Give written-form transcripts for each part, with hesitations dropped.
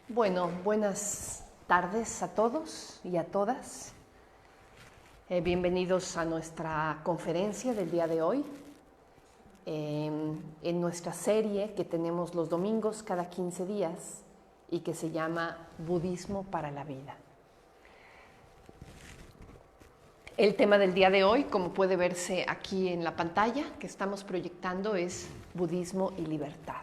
Bueno, buenas tardes a todos y a todas. Bienvenidos a nuestra conferencia del día de hoy. En nuestra serie que tenemos los domingos cada 15 días y que se llama Budismo para la Vida. El tema del día de hoy, como puede verse aquí en la pantalla que estamos proyectando, es Budismo y Libertad.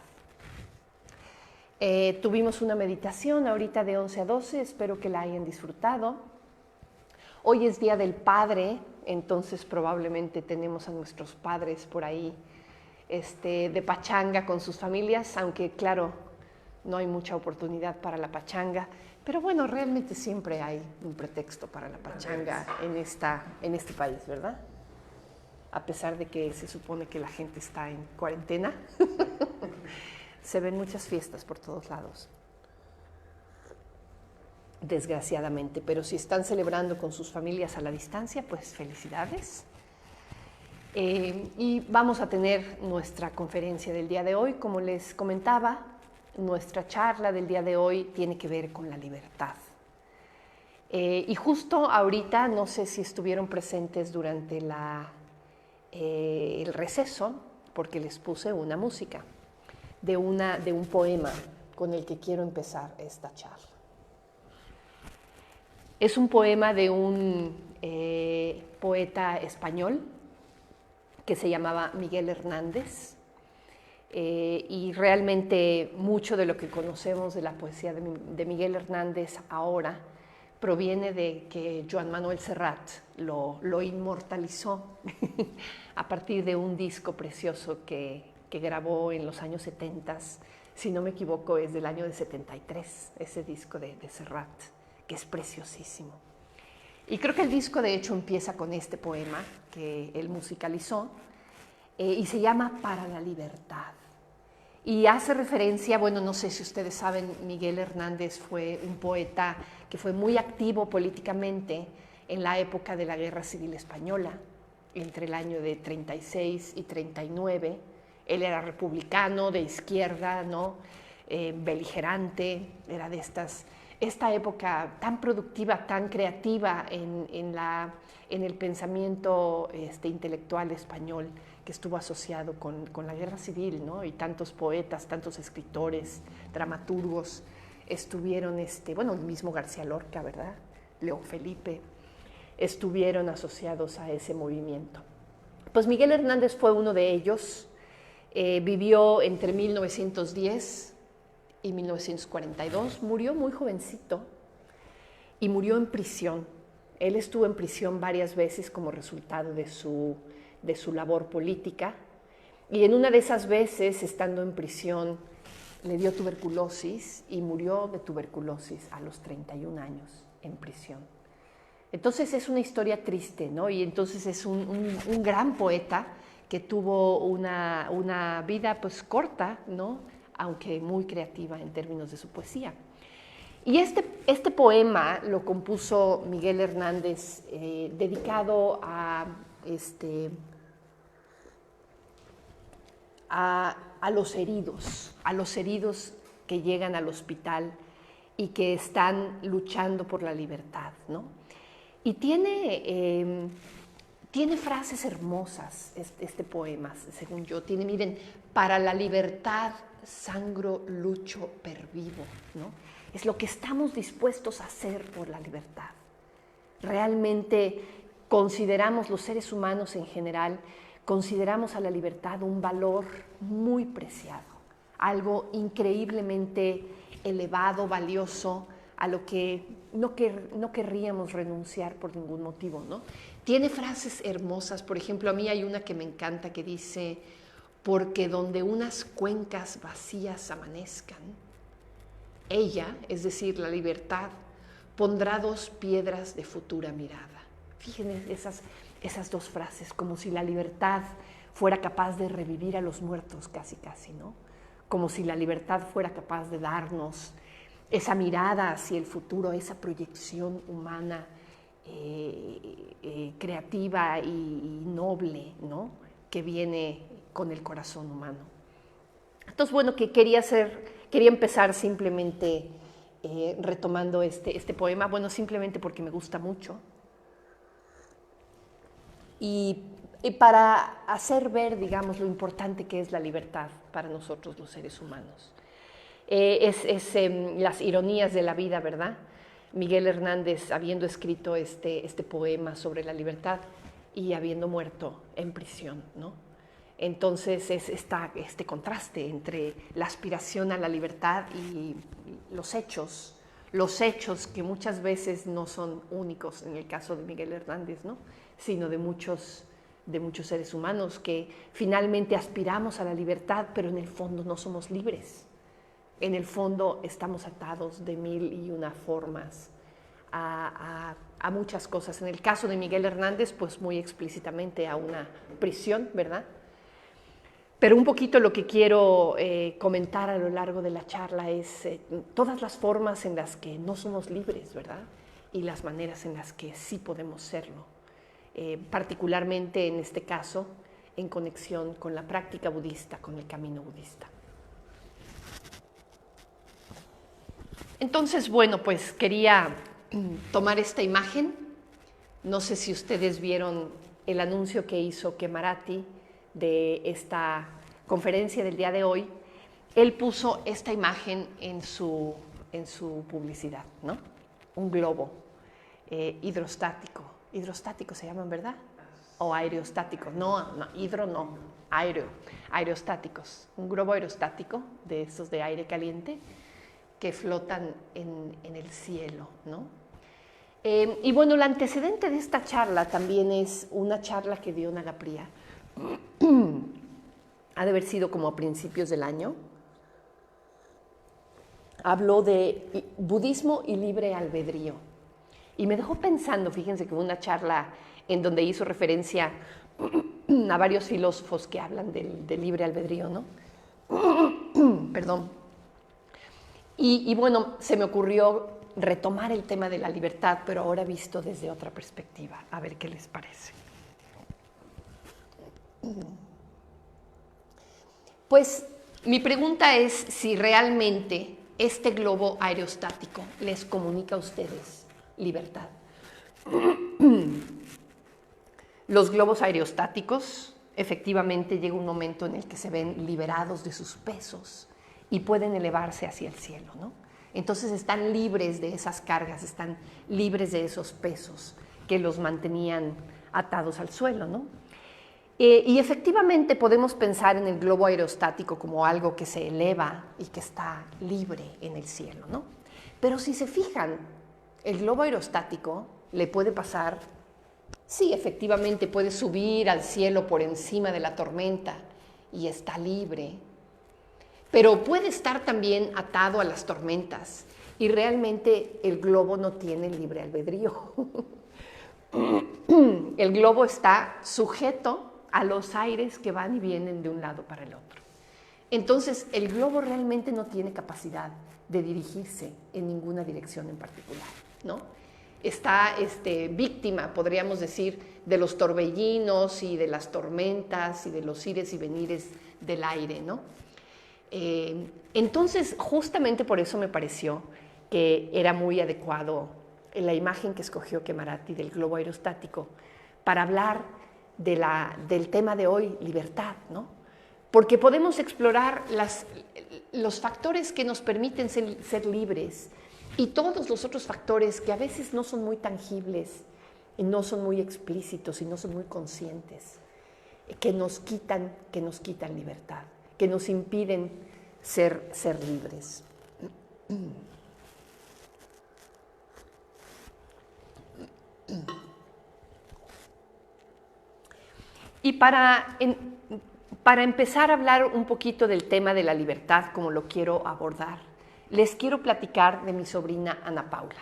Tuvimos una meditación ahorita de 11 a 12, espero que la hayan disfrutado. Hoy es Día del Padre, entonces probablemente tenemos a nuestros padres por ahí de pachanga con sus familias, aunque claro, no hay mucha oportunidad para la pachanga, pero bueno, realmente siempre hay un pretexto para la pachanga en este país, ¿verdad? A pesar de que se supone que la gente está en cuarentena. Se ven muchas fiestas por todos lados, desgraciadamente, pero si están celebrando con sus familias a la distancia, pues felicidades. Y vamos a tener nuestra conferencia del día de hoy. Como les comentaba, nuestra charla del día de hoy tiene que ver con la libertad. Y justo ahorita, no sé si estuvieron presentes durante el receso, porque les puse una música de un poema con el que quiero empezar esta charla. Es un poema de un poeta español que se llamaba Miguel Hernández, y realmente mucho de lo que conocemos de la poesía de Miguel Hernández ahora proviene de que Joan Manuel Serrat lo inmortalizó a partir de un disco precioso que grabó en los años 70, si no me equivoco es del año de 73, ese disco de Serrat, que es preciosísimo. Y creo que el disco de hecho empieza con este poema que él musicalizó y se llama Para la Libertad. Y hace referencia, bueno, no sé si ustedes saben, Miguel Hernández fue un poeta que fue muy activo políticamente en la época de la Guerra Civil Española, entre el año de 36 y 39. Él era republicano, de izquierda, ¿no? Beligerante, era de esta época tan productiva, tan creativa en el pensamiento intelectual español que estuvo asociado con la guerra civil, ¿no? Y tantos poetas, tantos escritores, dramaturgos estuvieron, bueno, el mismo García Lorca, ¿verdad? León Felipe, estuvieron asociados a ese movimiento. Pues Miguel Hernández fue uno de ellos. Vivió entre 1910 y 1942, murió muy jovencito y murió en prisión. Él estuvo en prisión varias veces como resultado de su labor política, y en una de esas veces, estando en prisión, le dio tuberculosis y murió de tuberculosis a los 31 años en prisión. Entonces es una historia triste, ¿no? Y entonces es un gran poeta que tuvo una vida pues corta, ¿no? Aunque muy creativa en términos de su poesía. Y este poema lo compuso Miguel Hernández, dedicado a los heridos que llegan al hospital y que están luchando por la libertad, ¿no? Y tiene frases hermosas este poema, según yo. Miren, para la libertad sangro, lucho, pervivo, ¿no? Es lo que estamos dispuestos a hacer por la libertad. Realmente consideramos, los seres humanos en general, consideramos a la libertad un valor muy preciado, algo increíblemente elevado, valioso, a lo que no querríamos renunciar por ningún motivo, ¿no? Tiene frases hermosas, por ejemplo, a mí hay una que me encanta que dice: porque donde unas cuencas vacías amanezcan, ella, es decir, la libertad, pondrá dos piedras de futura mirada. Fíjense esas dos frases, como si la libertad fuera capaz de revivir a los muertos casi, ¿no? Como si la libertad fuera capaz de darnos esa mirada hacia el futuro, esa proyección humana creativa y noble, ¿no? Que viene con el corazón humano. Entonces, bueno, que quería empezar simplemente retomando este poema, bueno, simplemente porque me gusta mucho. Y para hacer ver, digamos, lo importante que es la libertad para nosotros los seres humanos. Las ironías de la vida, ¿verdad? Miguel Hernández, habiendo escrito este poema sobre la libertad y habiendo muerto en prisión, ¿no? Entonces está este contraste entre la aspiración a la libertad y los hechos que muchas veces no son únicos en el caso de Miguel Hernández, ¿no? Sino de muchos seres humanos que finalmente aspiramos a la libertad, pero en el fondo no somos libres. En el fondo estamos atados de mil y una formas a muchas cosas. En el caso de Miguel Hernández, pues muy explícitamente a una prisión, ¿verdad? Pero un poquito lo que quiero comentar a lo largo de la charla es todas las formas en las que no somos libres, ¿verdad? Y las maneras en las que sí podemos serlo. Particularmente en este caso, en conexión con la práctica budista, con el camino budista. Entonces, bueno, pues quería tomar esta imagen. No sé si ustedes vieron el anuncio que hizo Kemarati de esta conferencia del día de hoy. Él puso esta imagen en su publicidad, ¿no? Un globo hidrostático. Hidrostático se llaman, ¿verdad? O aerostático. No, hidro no, aerostáticos. Un globo aerostático de esos de aire caliente que flotan en el cielo, ¿no? Y bueno, el antecedente de esta charla también es una charla que dio Naga Priya. Ha de haber sido como a principios del año. Habló de budismo y libre albedrío. Y me dejó pensando, fíjense que fue una charla en donde hizo referencia a varios filósofos que hablan del libre albedrío, ¿no? Perdón. Y bueno, se me ocurrió retomar el tema de la libertad, pero ahora visto desde otra perspectiva. A ver qué les parece. Pues mi pregunta es si realmente este globo aerostático les comunica a ustedes libertad. Los globos aerostáticos, efectivamente llega un momento en el que se ven liberados de sus pesos y pueden elevarse hacia el cielo, ¿no? Entonces están libres de esas cargas, están libres de esos pesos que los mantenían atados al suelo, ¿no? Y efectivamente podemos pensar en el globo aerostático como algo que se eleva y que está libre en el cielo, ¿no? Pero si se fijan, el globo aerostático le puede pasar, sí, efectivamente puede subir al cielo por encima de la tormenta y está libre, pero puede estar también atado a las tormentas y realmente el globo no tiene libre albedrío. El globo está sujeto a los aires que van y vienen de un lado para el otro. Entonces, el globo realmente no tiene capacidad de dirigirse en ninguna dirección en particular, ¿no? Está víctima, podríamos decir, de los torbellinos y de las tormentas y de los ires y venires del aire, ¿no? Entonces, justamente por eso me pareció que era muy adecuado la imagen que escogió Kemarati del globo aerostático para hablar del tema de hoy, libertad, ¿no? Porque podemos explorar los factores que nos permiten ser libres y todos los otros factores que a veces no son muy tangibles, y no son muy explícitos y no son muy conscientes, que nos quitan libertad, que nos impiden ser libres. Y para empezar a hablar un poquito del tema de la libertad, como lo quiero abordar, les quiero platicar de mi sobrina Ana Paula.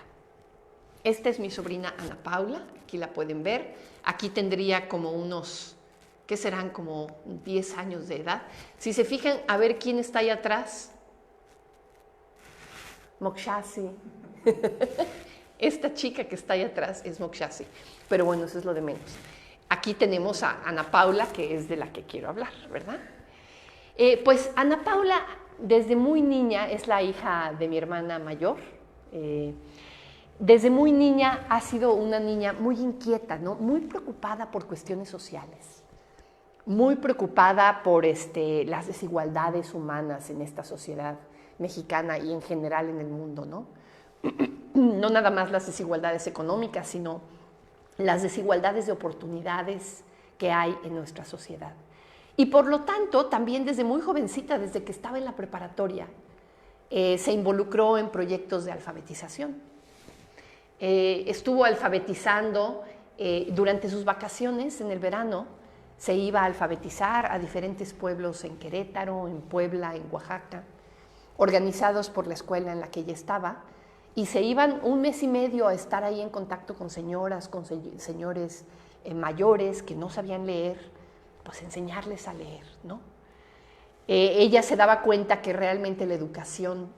Esta es mi sobrina Ana Paula, aquí la pueden ver. Aquí tendría como unos, ¿qué serán? Como 10 años de edad. Si se fijan, a ver quién está ahí atrás. Mokshasi. Esta chica que está ahí atrás es Mokshasi. Pero bueno, eso es lo de menos. Aquí tenemos a Ana Paula, que es de la que quiero hablar, ¿verdad? Pues Ana Paula, desde muy niña, es la hija de mi hermana mayor, Desde muy niña ha sido una niña muy inquieta, ¿no? Muy preocupada por cuestiones sociales, muy preocupada por las desigualdades humanas en esta sociedad mexicana y en general en el mundo, ¿no? No nada más las desigualdades económicas, sino las desigualdades de oportunidades que hay en nuestra sociedad. Y por lo tanto, también desde muy jovencita, desde que estaba en la preparatoria, se involucró en proyectos de alfabetización. Estuvo alfabetizando durante sus vacaciones en el verano, se iba a alfabetizar a diferentes pueblos en Querétaro, en Puebla, en Oaxaca, organizados por la escuela en la que ella estaba, y se iban un mes y medio a estar ahí en contacto con señoras, con señores mayores que no sabían leer, pues enseñarles a leer, ¿no? Ella se daba cuenta que realmente la educación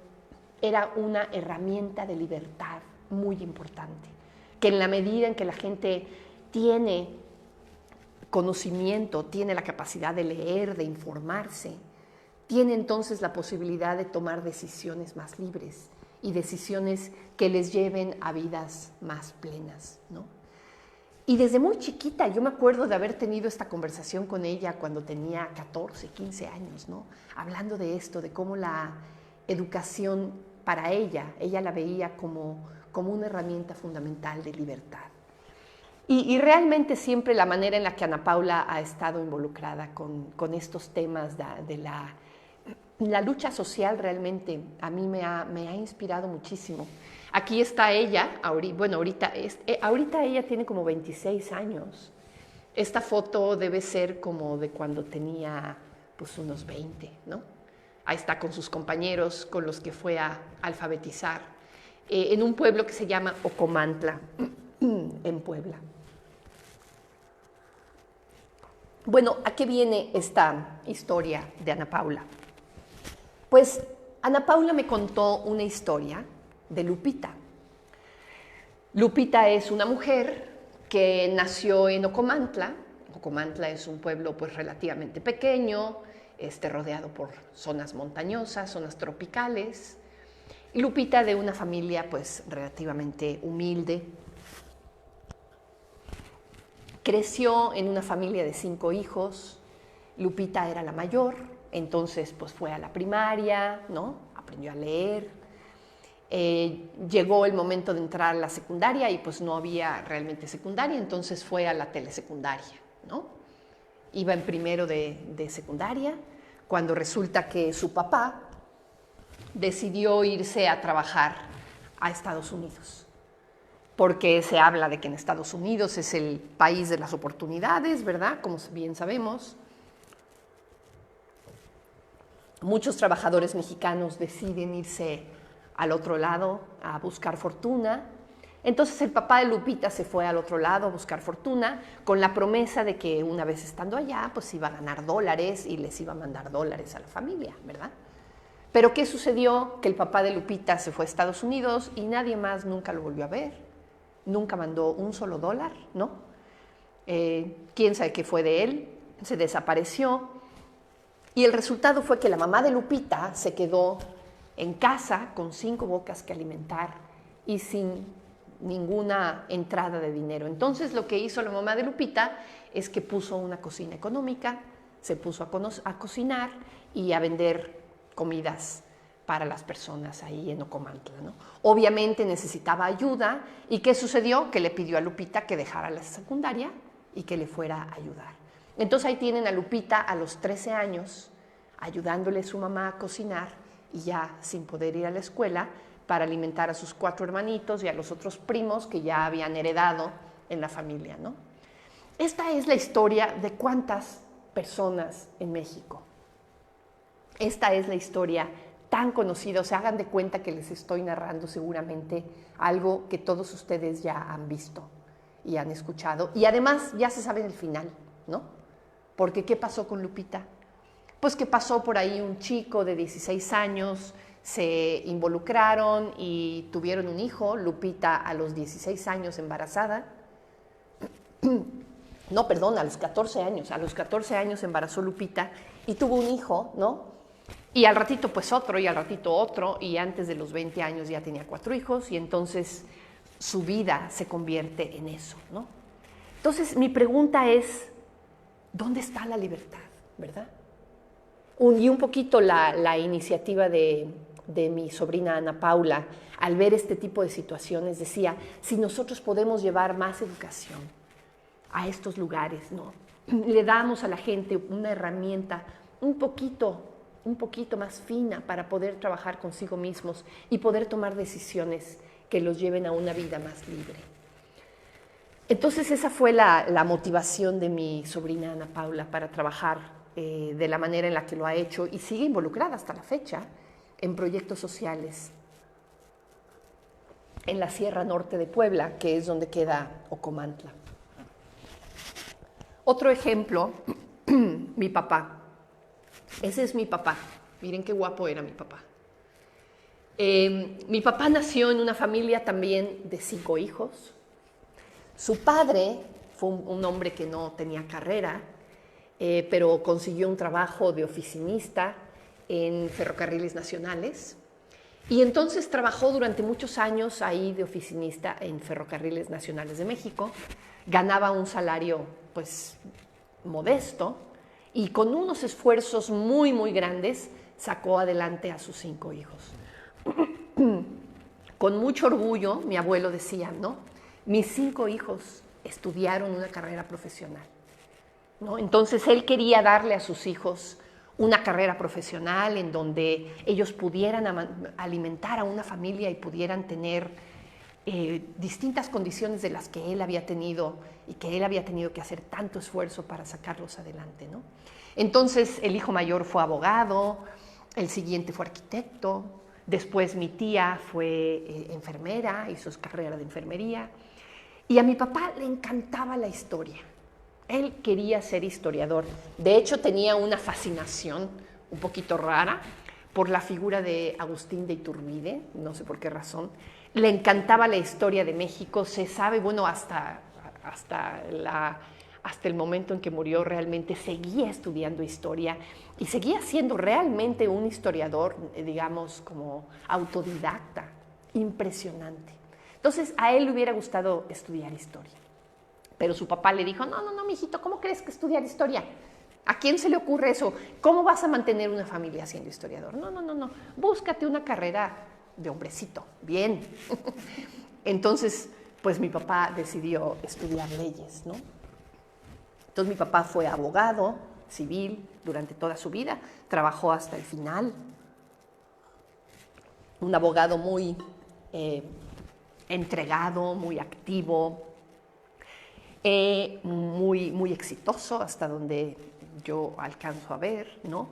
era una herramienta de libertad muy importante, que en la medida en que la gente tiene conocimiento, tiene la capacidad de leer, de informarse, tiene entonces la posibilidad de tomar decisiones más libres y decisiones que les lleven a vidas más plenas, ¿no? Y desde muy chiquita, yo me acuerdo de haber tenido esta conversación con ella cuando tenía 14, 15 años, ¿no? Hablando de esto, de cómo la educación para ella la veía como una herramienta fundamental de libertad. Y realmente siempre la manera en la que Ana Paula ha estado involucrada con estos temas de la lucha social realmente a mí me ha inspirado muchísimo. Aquí está ella, ahorita ella tiene como 26 años. Esta foto debe ser como de cuando tenía pues unos 20, ¿no? Ahí está con sus compañeros con los que fue a alfabetizar en un pueblo que se llama Ocomantla, en Puebla. Bueno, ¿a qué viene esta historia de Ana Paula? Pues Ana Paula me contó una historia de Lupita. Lupita es una mujer que nació en Ocomantla. Ocomantla es un pueblo pues relativamente pequeño, rodeado por zonas montañosas, zonas tropicales. Y Lupita de una familia pues relativamente humilde. Creció en una familia de 5 hijos. Lupita era la mayor, entonces pues fue a la primaria, ¿no? Aprendió a leer. Llegó el momento de entrar a la secundaria y pues no había realmente secundaria, entonces fue a la telesecundaria, ¿no? Iba en primero de secundaria, cuando resulta que su papá decidió irse a trabajar a Estados Unidos, porque se habla de que en Estados Unidos es el país de las oportunidades, ¿verdad? Como bien sabemos. Muchos trabajadores mexicanos deciden irse al otro lado a buscar fortuna. Entonces el papá de Lupita se fue al otro lado a buscar fortuna con la promesa de que una vez estando allá pues iba a ganar dólares y les iba a mandar dólares a la familia, ¿verdad? Pero ¿qué sucedió? Que el papá de Lupita se fue a Estados Unidos y nadie más nunca lo volvió a ver. Nunca mandó un solo dólar, ¿no? ¿Quién sabe qué fue de él? Se desapareció. Y el resultado fue que la mamá de Lupita se quedó en casa con 5 bocas que alimentar y sin ninguna entrada de dinero. Entonces lo que hizo la mamá de Lupita es que puso una cocina económica, se puso a cocinar y a vender comidas para las personas ahí en Ocomantla, ¿no? Obviamente necesitaba ayuda y ¿qué sucedió? Que le pidió a Lupita que dejara la secundaria y que le fuera a ayudar. Entonces ahí tienen a Lupita a los 13 años ayudándole a su mamá a cocinar y ya sin poder ir a la escuela para alimentar a sus 4 hermanitos y a los otros primos que ya habían heredado en la familia, ¿no? Esta es la historia de cuántas personas en México. Esta es la historia tan conocida, o sea, hagan de cuenta que les estoy narrando seguramente algo que todos ustedes ya han visto y han escuchado. Y además ya se sabe el final, ¿no? Porque ¿qué pasó con Lupita? Pues que pasó por ahí un chico de 16 años, se involucraron y tuvieron un hijo, Lupita a los 16 años embarazada. No, perdón, a los 14 años embarazó Lupita y tuvo un hijo, ¿no? Y al ratito pues otro, y al ratito otro, y antes de los 20 años ya tenía 4 hijos, y entonces su vida se convierte en eso, ¿no? Entonces mi pregunta es, ¿dónde está la libertad, verdad? Y un poquito la iniciativa de mi sobrina Ana Paula, al ver este tipo de situaciones, decía, si nosotros podemos llevar más educación a estos lugares, ¿no? Le damos a la gente una herramienta un poquito más fina para poder trabajar consigo mismos y poder tomar decisiones que los lleven a una vida más libre. Entonces esa fue la motivación de mi sobrina Ana Paula para trabajar de la manera en la que lo ha hecho y sigue involucrada hasta la fecha en proyectos sociales en la Sierra Norte de Puebla, que es donde queda Ocomantla. Otro ejemplo, mi papá. Ese es mi papá. Miren qué guapo era mi papá. Mi papá nació en una familia también de 5 hijos. Su padre fue un hombre que no tenía carrera, pero consiguió un trabajo de oficinista en Ferrocarriles Nacionales. Y entonces trabajó durante muchos años ahí de oficinista en Ferrocarriles Nacionales de México. Ganaba un salario, pues, modesto, y con unos esfuerzos muy, muy grandes sacó adelante a sus 5 hijos. Con mucho orgullo, mi abuelo decía, ¿no? Mis 5 hijos estudiaron una carrera profesional, ¿no? Entonces él quería darle a sus hijos una carrera profesional en donde ellos pudieran alimentar a una familia y pudieran tener distintas condiciones de las que él había tenido y que él había tenido que hacer tanto esfuerzo para sacarlos adelante, ¿no? Entonces el hijo mayor fue abogado, el siguiente fue arquitecto, después mi tía fue enfermera, hizo su carrera de enfermería, y a mi papá le encantaba la historia. Él quería ser historiador. De hecho, tenía una fascinación un poquito rara por la figura de Agustín de Iturbide, no sé por qué razón. Le encantaba la historia de México, se sabe, bueno, hasta el momento en que murió realmente seguía estudiando historia y seguía siendo realmente un historiador, digamos, como autodidacta, impresionante. Entonces, a él le hubiera gustado estudiar historia. Pero su papá le dijo, no, mijito, ¿cómo crees que estudiar historia? ¿A quién se le ocurre eso? ¿Cómo vas a mantener una familia siendo historiador? No, búscate una carrera de hombrecito, bien. Entonces, pues mi papá decidió estudiar leyes, ¿no? Entonces mi papá fue abogado civil durante toda su vida, trabajó hasta el final. Un abogado muy entregado, muy activo, muy exitoso hasta donde yo alcanzo a ver, ¿no?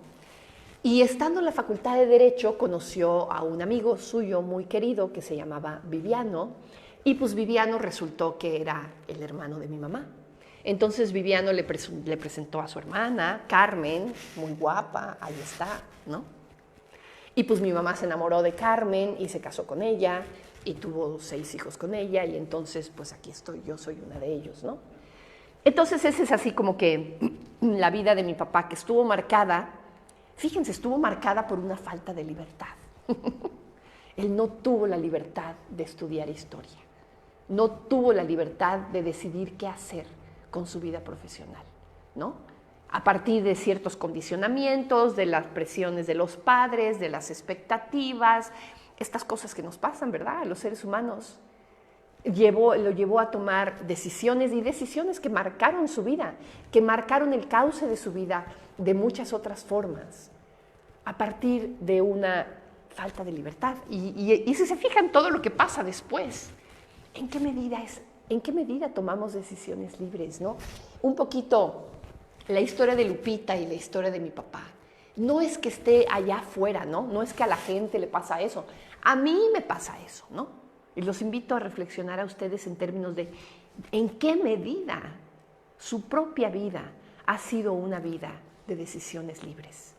Y estando en la Facultad de Derecho conoció a un amigo suyo muy querido que se llamaba Viviano, y pues Viviano resultó que era el hermano de mi mamá. Entonces Viviano le presentó a su hermana, Carmen, muy guapa, ahí está, ¿no? Y pues mi mamá se enamoró de Carmen y se casó con ella y tuvo 6 hijos con ella, y entonces pues aquí estoy, yo soy una de ellos, ¿no? Entonces esa es así como que la vida de mi papá, que estuvo marcada, fíjense, estuvo marcada por una falta de libertad. Él no tuvo la libertad de estudiar historia, no tuvo la libertad de decidir qué hacer con su vida profesional, ¿no? A partir de ciertos condicionamientos, de las presiones de los padres, de las expectativas, estas cosas que nos pasan, ¿verdad?, a los seres humanos, lo llevó a tomar decisiones, y decisiones que marcaron su vida, que marcaron el cauce de su vida de muchas otras formas, a partir de una falta de libertad. Y si se fijan todo lo que pasa después, ¿en qué medida tomamos decisiones libres, ¿no? Un poquito la historia de Lupita y la historia de mi papá. No es que esté allá afuera, ¿no? No es que a la gente le pasa eso. A mí me pasa eso, ¿no? Y los invito a reflexionar a ustedes en términos de en qué medida su propia vida ha sido una vida de decisiones libres.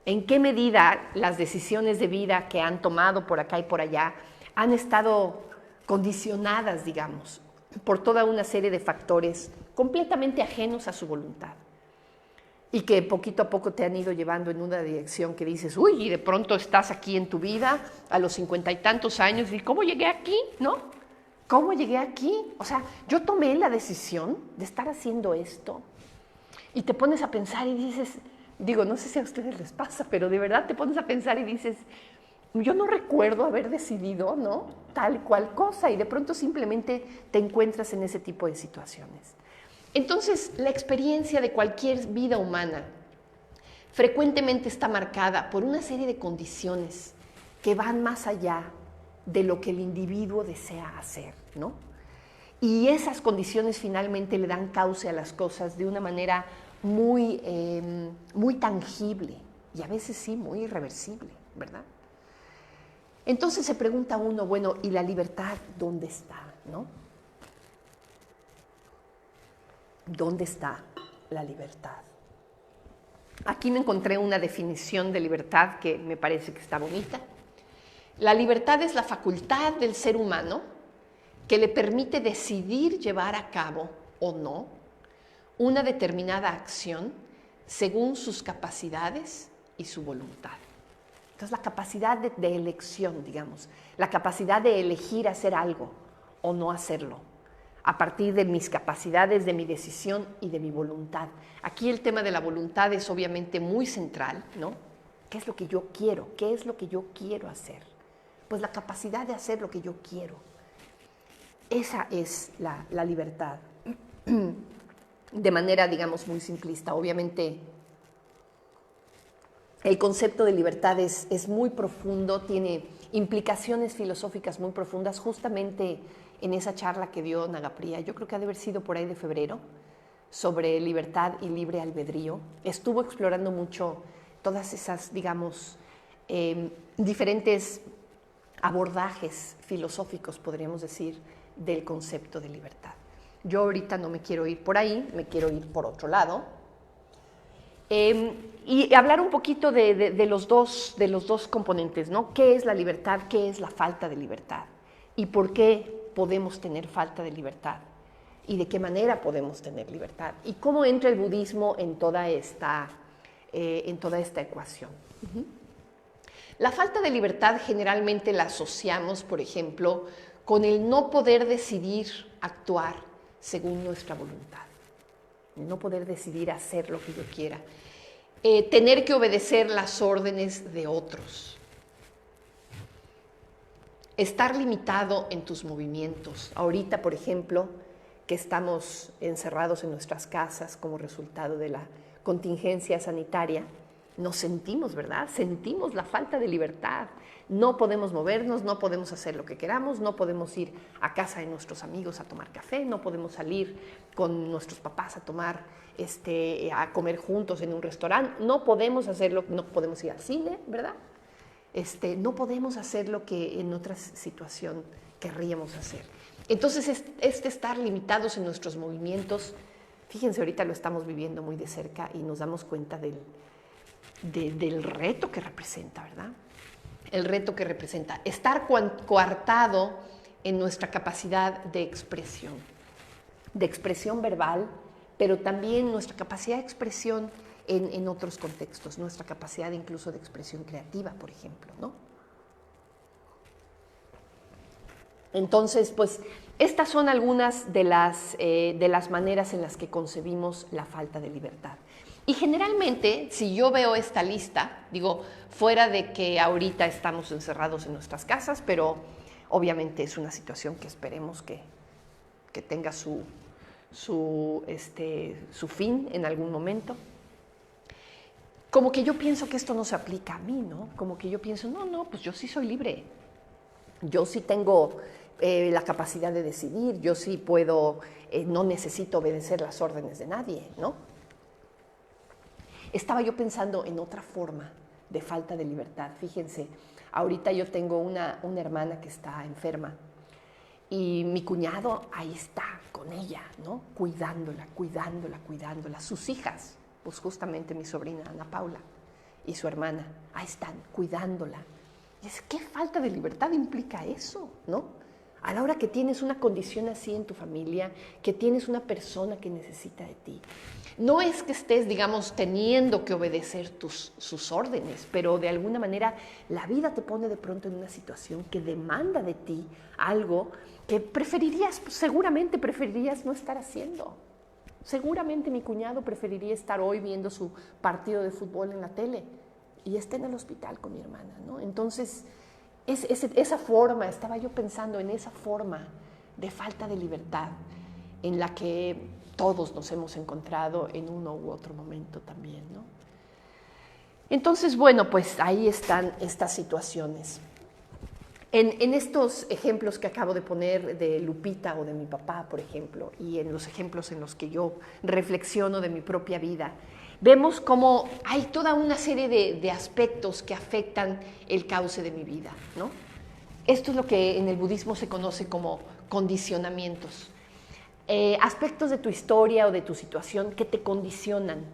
En qué medida las decisiones de vida que han tomado por acá y por allá han estado condicionadas, digamos, por toda una serie de factores completamente ajenos a su voluntad. y que poquito a poco te han ido llevando en una dirección que dices, uy, y de pronto estás aquí en tu vida a los 50 y tantos años, y ¿cómo llegué aquí? ¿No? ¿Cómo llegué aquí? O sea, yo tomé la decisión de estar haciendo esto. Y te pones a pensar y dices, digo, no sé si a ustedes les pasa, pero de verdad te pones a pensar y dices, yo no recuerdo haber decidido, ¿no? Tal cual cosa, y de pronto simplemente te encuentras en ese tipo de situaciones. Entonces, la experiencia de cualquier vida humana frecuentemente está marcada por una serie de condiciones que van más allá de lo que el individuo desea hacer, ¿no? Y esas condiciones finalmente le dan cauce a las cosas de una manera muy, muy tangible y a veces sí, muy irreversible, ¿verdad? Entonces se pregunta uno, bueno, ¿y la libertad dónde está, no? ¿Dónde está la libertad? Aquí me encontré una definición de libertad que me parece que está bonita. La libertad es la facultad del ser humano que le permite decidir llevar a cabo o no una determinada acción según sus capacidades y su voluntad. Entonces, la capacidad de elección, digamos, la capacidad de elegir hacer algo o no hacerlo, a partir de mis capacidades, de mi decisión y de mi voluntad. Aquí el tema de la voluntad es obviamente muy central, ¿no? ¿Qué es lo que yo quiero? ¿Qué es lo que yo quiero hacer? Pues la capacidad de hacer lo que yo quiero. Esa es la libertad. De manera, digamos, muy simplista. Obviamente, el concepto de libertad es muy profundo, tiene implicaciones filosóficas muy profundas. Justamente en esa charla que dio Nagapriya, yo creo que ha de haber sido por ahí de febrero, sobre libertad y libre albedrío, estuvo explorando mucho todas esas, digamos, diferentes abordajes filosóficos, podríamos decir, del concepto de libertad. Yo ahorita no me quiero ir por ahí, me quiero ir por otro lado. Y hablar un poquito de los dos componentes, ¿no? ¿Qué es la libertad? ¿Qué es la falta de libertad? ¿Y por qué podemos tener falta de libertad? ¿Y de qué manera podemos tener libertad? ¿Y cómo entra el budismo en toda esta ecuación? La falta de libertad generalmente la asociamos, por ejemplo, con el no poder decidir actuar según nuestra voluntad. No poder decidir hacer lo que yo quiera, tener que obedecer las órdenes de otros, estar limitado en tus movimientos. Ahorita, por ejemplo, que estamos encerrados en nuestras casas como resultado de la contingencia sanitaria, nos sentimos, ¿verdad? Sentimos la falta de libertad. No podemos movernos, no podemos hacer lo que queramos, no podemos ir a casa de nuestros amigos a tomar café, no podemos salir con nuestros papás a tomar, a comer juntos en un restaurante, no podemos hacerlo, no podemos ir al cine, ¿verdad? No podemos hacer lo que en otra situación querríamos hacer. Entonces, estar limitados en nuestros movimientos, fíjense, ahorita lo estamos viviendo muy de cerca y nos damos cuenta del reto que representa, ¿verdad? El reto que representa. Estar coartado en nuestra capacidad de expresión verbal, pero también nuestra capacidad de expresión en otros contextos, nuestra capacidad incluso de expresión creativa, por ejemplo, ¿no? Entonces, pues, estas son algunas de las maneras en las que concebimos la falta de libertad. Y generalmente, si yo veo esta lista, digo, fuera de que ahorita estamos encerrados en nuestras casas, pero obviamente es una situación que esperemos que tenga su fin en algún momento. Como que yo pienso que esto no se aplica a mí, ¿no? Como que yo pienso, no, pues yo sí soy libre. Yo sí tengo la capacidad de decidir, yo sí puedo, no necesito obedecer las órdenes de nadie, ¿no? Estaba yo pensando en otra forma de falta de libertad. Fíjense, ahorita yo tengo una hermana que está enferma y mi cuñado ahí está con ella, ¿no? Cuidándola. Sus hijas, pues justamente mi sobrina Ana Paula y su hermana, ahí están cuidándola. Y es, ¿qué falta de libertad implica eso, no? a la hora que tienes una condición así en tu familia, que tienes una persona que necesita de ti. No es que estés, digamos, teniendo que obedecer sus órdenes, pero de alguna manera la vida te pone de pronto en una situación que demanda de ti algo que seguramente preferirías no estar haciendo. Seguramente mi cuñado preferiría estar hoy viendo su partido de fútbol en la tele y está en el hospital con mi hermana, ¿no? Entonces, esa forma, estaba yo pensando en esa forma de falta de libertad en la que todos nos hemos encontrado en uno u otro momento también, ¿no? Entonces, bueno, pues ahí están estas situaciones. En estos ejemplos que acabo de poner de Lupita o de mi papá, por ejemplo, y en los ejemplos en los que yo reflexiono de mi propia vida, vemos cómo hay toda una serie de aspectos que afectan el cauce de mi vida, ¿no? Esto es lo que en el budismo se conoce como condicionamientos. Aspectos de tu historia o de tu situación que te condicionan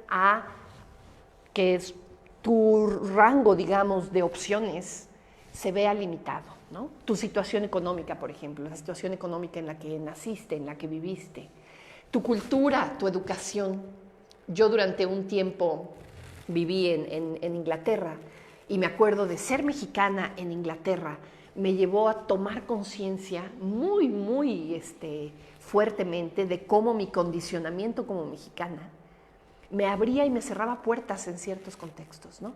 a que tu rango, digamos, de opciones se vea limitado, ¿no? Tu situación económica, por ejemplo, la situación económica en la que naciste, en la que viviste, tu cultura, tu educación. Yo durante un tiempo viví en Inglaterra y me acuerdo de ser mexicana en Inglaterra, me llevó a tomar conciencia muy fuertemente de cómo mi condicionamiento como mexicana me abría y me cerraba puertas en ciertos contextos, ¿no?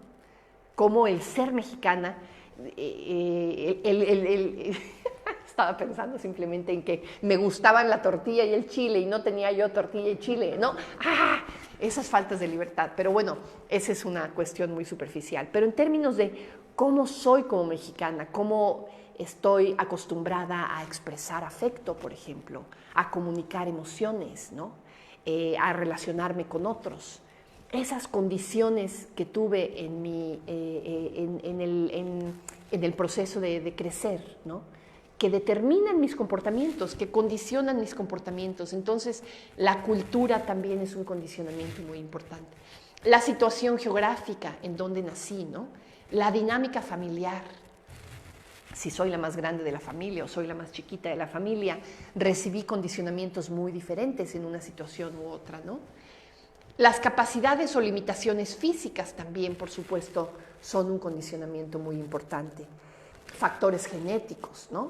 Como el ser mexicana, estaba pensando simplemente en que me gustaban la tortilla y el chile y no tenía yo tortilla y chile, ¿no? Esas faltas de libertad. Pero bueno, esa es una cuestión muy superficial. Pero en términos de cómo soy como mexicana, cómo estoy acostumbrada a expresar afecto, por ejemplo, a comunicar emociones, ¿no? A relacionarme con otros. Esas condiciones que tuve en el proceso de crecer, ¿no? Que determinan mis comportamientos, que condicionan mis comportamientos. Entonces, la cultura también es un condicionamiento muy importante. La situación geográfica en donde nací, ¿no? La dinámica familiar. Si soy la más grande de la familia o soy la más chiquita de la familia, recibí condicionamientos muy diferentes en una situación u otra, ¿no? Las capacidades o limitaciones físicas también, por supuesto, son un condicionamiento muy importante. Factores genéticos, ¿no?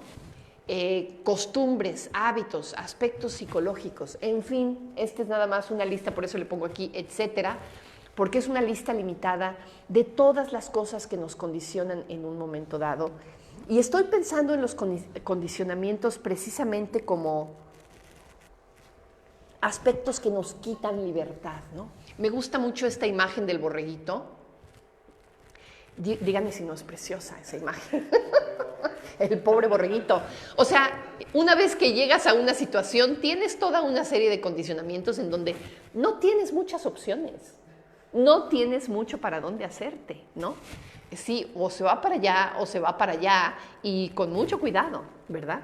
Costumbres, hábitos, aspectos psicológicos, en fin, esta es nada más una lista, por eso le pongo aquí, etcétera, porque es una lista limitada de todas las cosas que nos condicionan en un momento dado. Y estoy pensando en los condicionamientos precisamente como aspectos que nos quitan libertad, ¿no? Me gusta mucho esta imagen del borreguito. Díganme si no es preciosa esa imagen. El pobre borreguito. O sea, una vez que llegas a una situación, tienes toda una serie de condicionamientos en donde no tienes muchas opciones. No tienes mucho para dónde hacerte, ¿no? Sí, o se va para allá o se va para allá y con mucho cuidado, ¿verdad?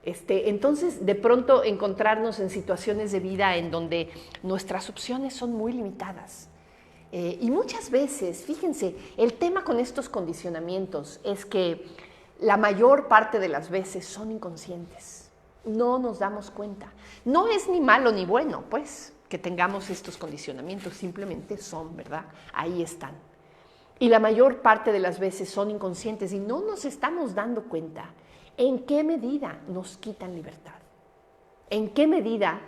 Entonces, de pronto encontrarnos en situaciones de vida en donde nuestras opciones son muy limitadas. Y muchas veces, fíjense, el tema con estos condicionamientos es que la mayor parte de las veces son inconscientes. No nos damos cuenta. No es ni malo ni bueno, pues, que tengamos estos condicionamientos, simplemente son, ¿verdad? Ahí están. Y la mayor parte de las veces son inconscientes y no nos estamos dando cuenta en qué medida nos quitan libertad. En qué medida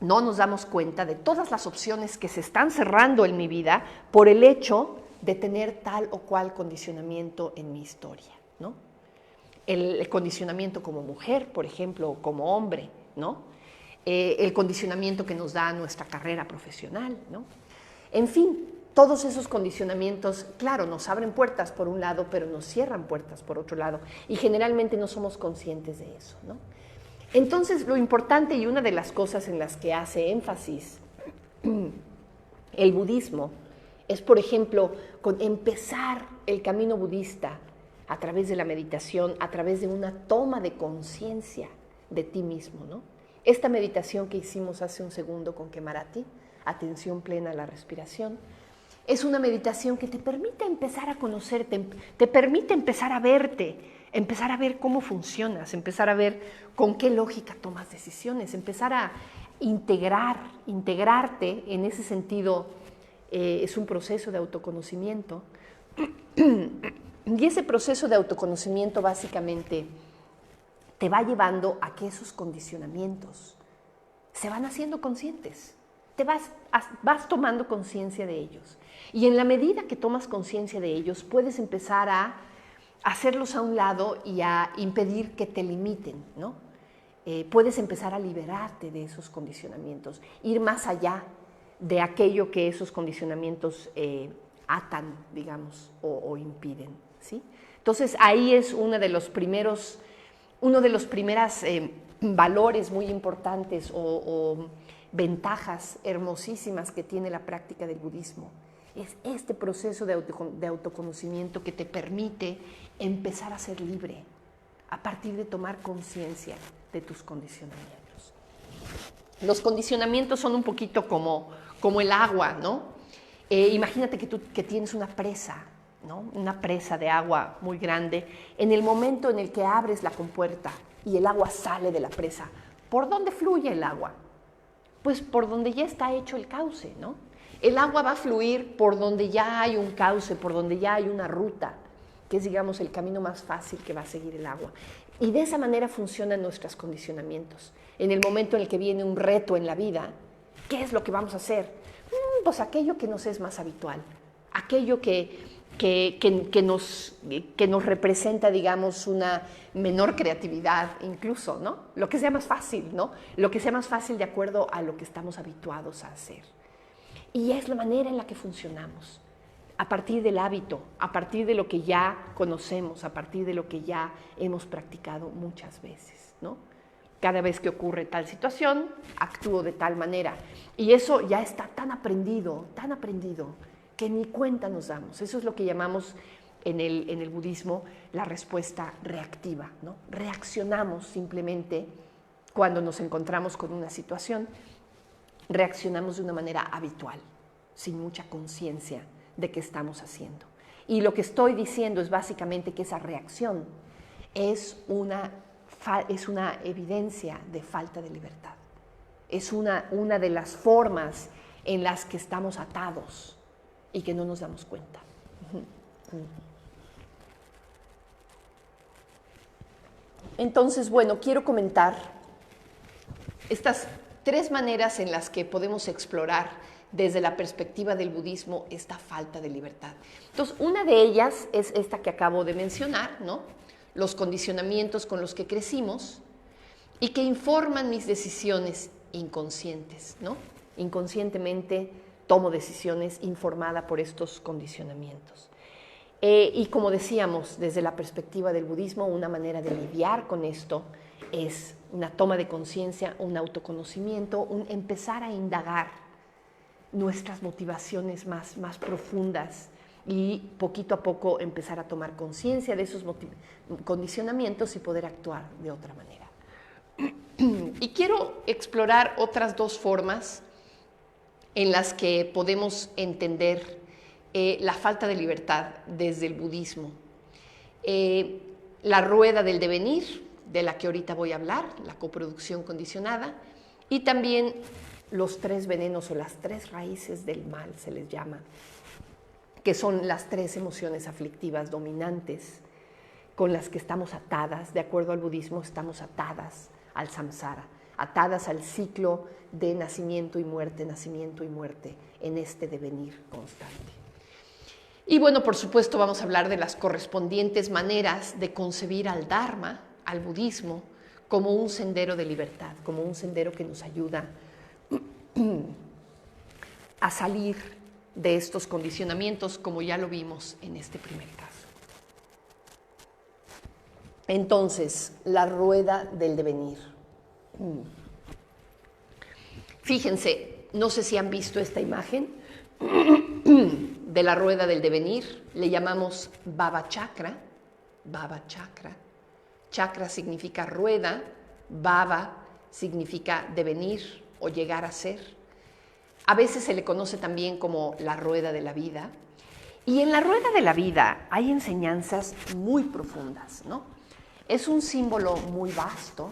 no nos damos cuenta de todas las opciones que se están cerrando en mi vida por el hecho de tener tal o cual condicionamiento en mi historia, ¿no? El condicionamiento como mujer, por ejemplo, o como hombre, ¿no? El condicionamiento que nos da nuestra carrera profesional, ¿no? En fin, todos esos condicionamientos, claro, nos abren puertas por un lado, pero nos cierran puertas por otro lado, y generalmente no somos conscientes de eso, ¿no? Entonces, lo importante y una de las cosas en las que hace énfasis el budismo es, por ejemplo, con empezar el camino budista a través de la meditación, a través de una toma de conciencia de ti mismo, ¿no? Esta meditación que hicimos hace un segundo con Kemarati, atención plena a la respiración, es una meditación que te permite empezar a conocerte, te permite empezar a verte empezar a ver cómo funcionas, empezar a ver con qué lógica tomas decisiones, empezar a integrarte en ese sentido. Es un proceso de autoconocimiento. Y ese proceso de autoconocimiento básicamente te va llevando a que esos condicionamientos se van haciendo conscientes. Vas tomando conciencia de ellos. Y en la medida que tomas conciencia de ellos, puedes empezar a hacerlos a un lado y a impedir que te limiten, ¿no? Puedes empezar a liberarte de esos condicionamientos, ir más allá de aquello que esos condicionamientos atan, digamos, o impiden, ¿sí? Entonces, ahí es uno de los primeros valores muy importantes o ventajas hermosísimas que tiene la práctica del budismo. Es este proceso de autoconocimiento que te permite empezar a ser libre a partir de tomar conciencia de tus condicionamientos. Los condicionamientos son un poquito como el agua, ¿no? Imagínate que tienes una presa, ¿no? Una presa de agua muy grande. En el momento en el que abres la compuerta y el agua sale de la presa, ¿por dónde fluye el agua? Pues por donde ya está hecho el cauce, ¿no? El agua va a fluir por donde ya hay un cauce, por donde ya hay una ruta, que es, digamos, el camino más fácil que va a seguir el agua. Y de esa manera funcionan nuestros condicionamientos. En el momento en el que viene un reto en la vida, ¿qué es lo que vamos a hacer? Pues aquello que nos es más habitual, aquello que nos representa, digamos, una menor creatividad incluso, ¿no? Lo que sea más fácil, ¿no? Lo que sea más fácil de acuerdo a lo que estamos habituados a hacer. Y es la manera en la que funcionamos, a partir del hábito, a partir de lo que ya conocemos, a partir de lo que ya hemos practicado muchas veces, ¿no? Cada vez que ocurre tal situación, actúo de tal manera. Y eso ya está tan aprendido, que ni cuenta nos damos. Eso es lo que llamamos en el budismo la respuesta reactiva, ¿no? Reaccionamos simplemente cuando nos encontramos con una situación, reaccionamos de una manera habitual, sin mucha conciencia de qué estamos haciendo. Y lo que estoy diciendo es básicamente que esa reacción es una evidencia de falta de libertad. Es una de las formas en las que estamos atados y que no nos damos cuenta. Entonces, bueno, quiero comentar estas 3 maneras en las que podemos explorar desde la perspectiva del budismo esta falta de libertad. Entonces, una de ellas es esta que acabo de mencionar, ¿no? Los condicionamientos con los que crecimos y que informan mis decisiones inconscientes, ¿no? Inconscientemente tomo decisiones informada por estos condicionamientos. Y como decíamos, desde la perspectiva del budismo, una manera de lidiar con esto es una toma de conciencia, un autoconocimiento, un empezar a indagar nuestras motivaciones más profundas y poquito a poco empezar a tomar conciencia de esos condicionamientos y poder actuar de otra manera. Y quiero explorar otras 2 formas en las que podemos entender la falta de libertad desde el budismo. La rueda del devenir, de la que ahorita voy a hablar, la coproducción condicionada, y también los 3 venenos o las 3 raíces del mal, se les llama, que son las 3 emociones aflictivas dominantes con las que estamos atadas. De acuerdo al budismo, estamos atadas al samsara, atadas al ciclo de nacimiento y muerte en este devenir constante. Y bueno, por supuesto, vamos a hablar de las correspondientes maneras de concebir al Dharma, al budismo, como un sendero de libertad, como un sendero que nos ayuda a salir de estos condicionamientos, como ya lo vimos en este primer caso. Entonces, la rueda del devenir. Fíjense, no sé si han visto esta imagen de la rueda del devenir. Le llamamos Bhava Chakra. Bhava Chakra. Chakra significa rueda, Bhava significa devenir o llegar a ser. A veces se le conoce también como la rueda de la vida. Y en la rueda de la vida hay enseñanzas muy profundas, ¿no? Es un símbolo muy vasto,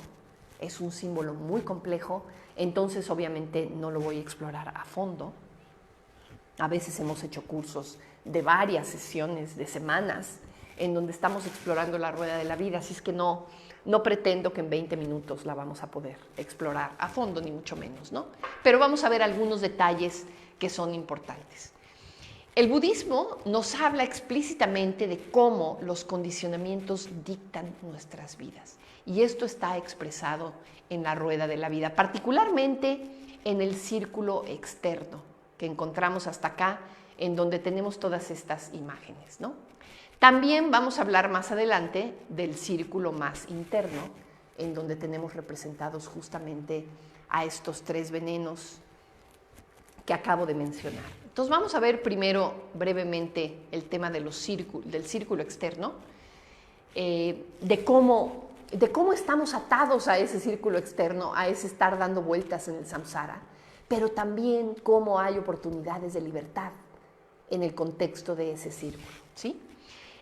es un símbolo muy complejo, entonces obviamente no lo voy a explorar a fondo. A veces hemos hecho cursos de varias sesiones, de semanas, en donde estamos explorando la rueda de la vida, así es que no pretendo que en 20 minutos la vamos a poder explorar a fondo, ni mucho menos, ¿no? Pero vamos a ver algunos detalles que son importantes. El budismo nos habla explícitamente de cómo los condicionamientos dictan nuestras vidas. Y esto está expresado en la rueda de la vida, particularmente en el círculo externo que encontramos hasta acá, en donde tenemos todas estas imágenes, ¿no? También vamos a hablar más adelante del círculo más interno, en donde tenemos representados justamente a estos 3 venenos que acabo de mencionar. Entonces vamos a ver primero brevemente el tema de del círculo externo, de cómo estamos atados a ese círculo externo, a ese estar dando vueltas en el samsara, pero también cómo hay oportunidades de libertad en el contexto de ese círculo, ¿sí?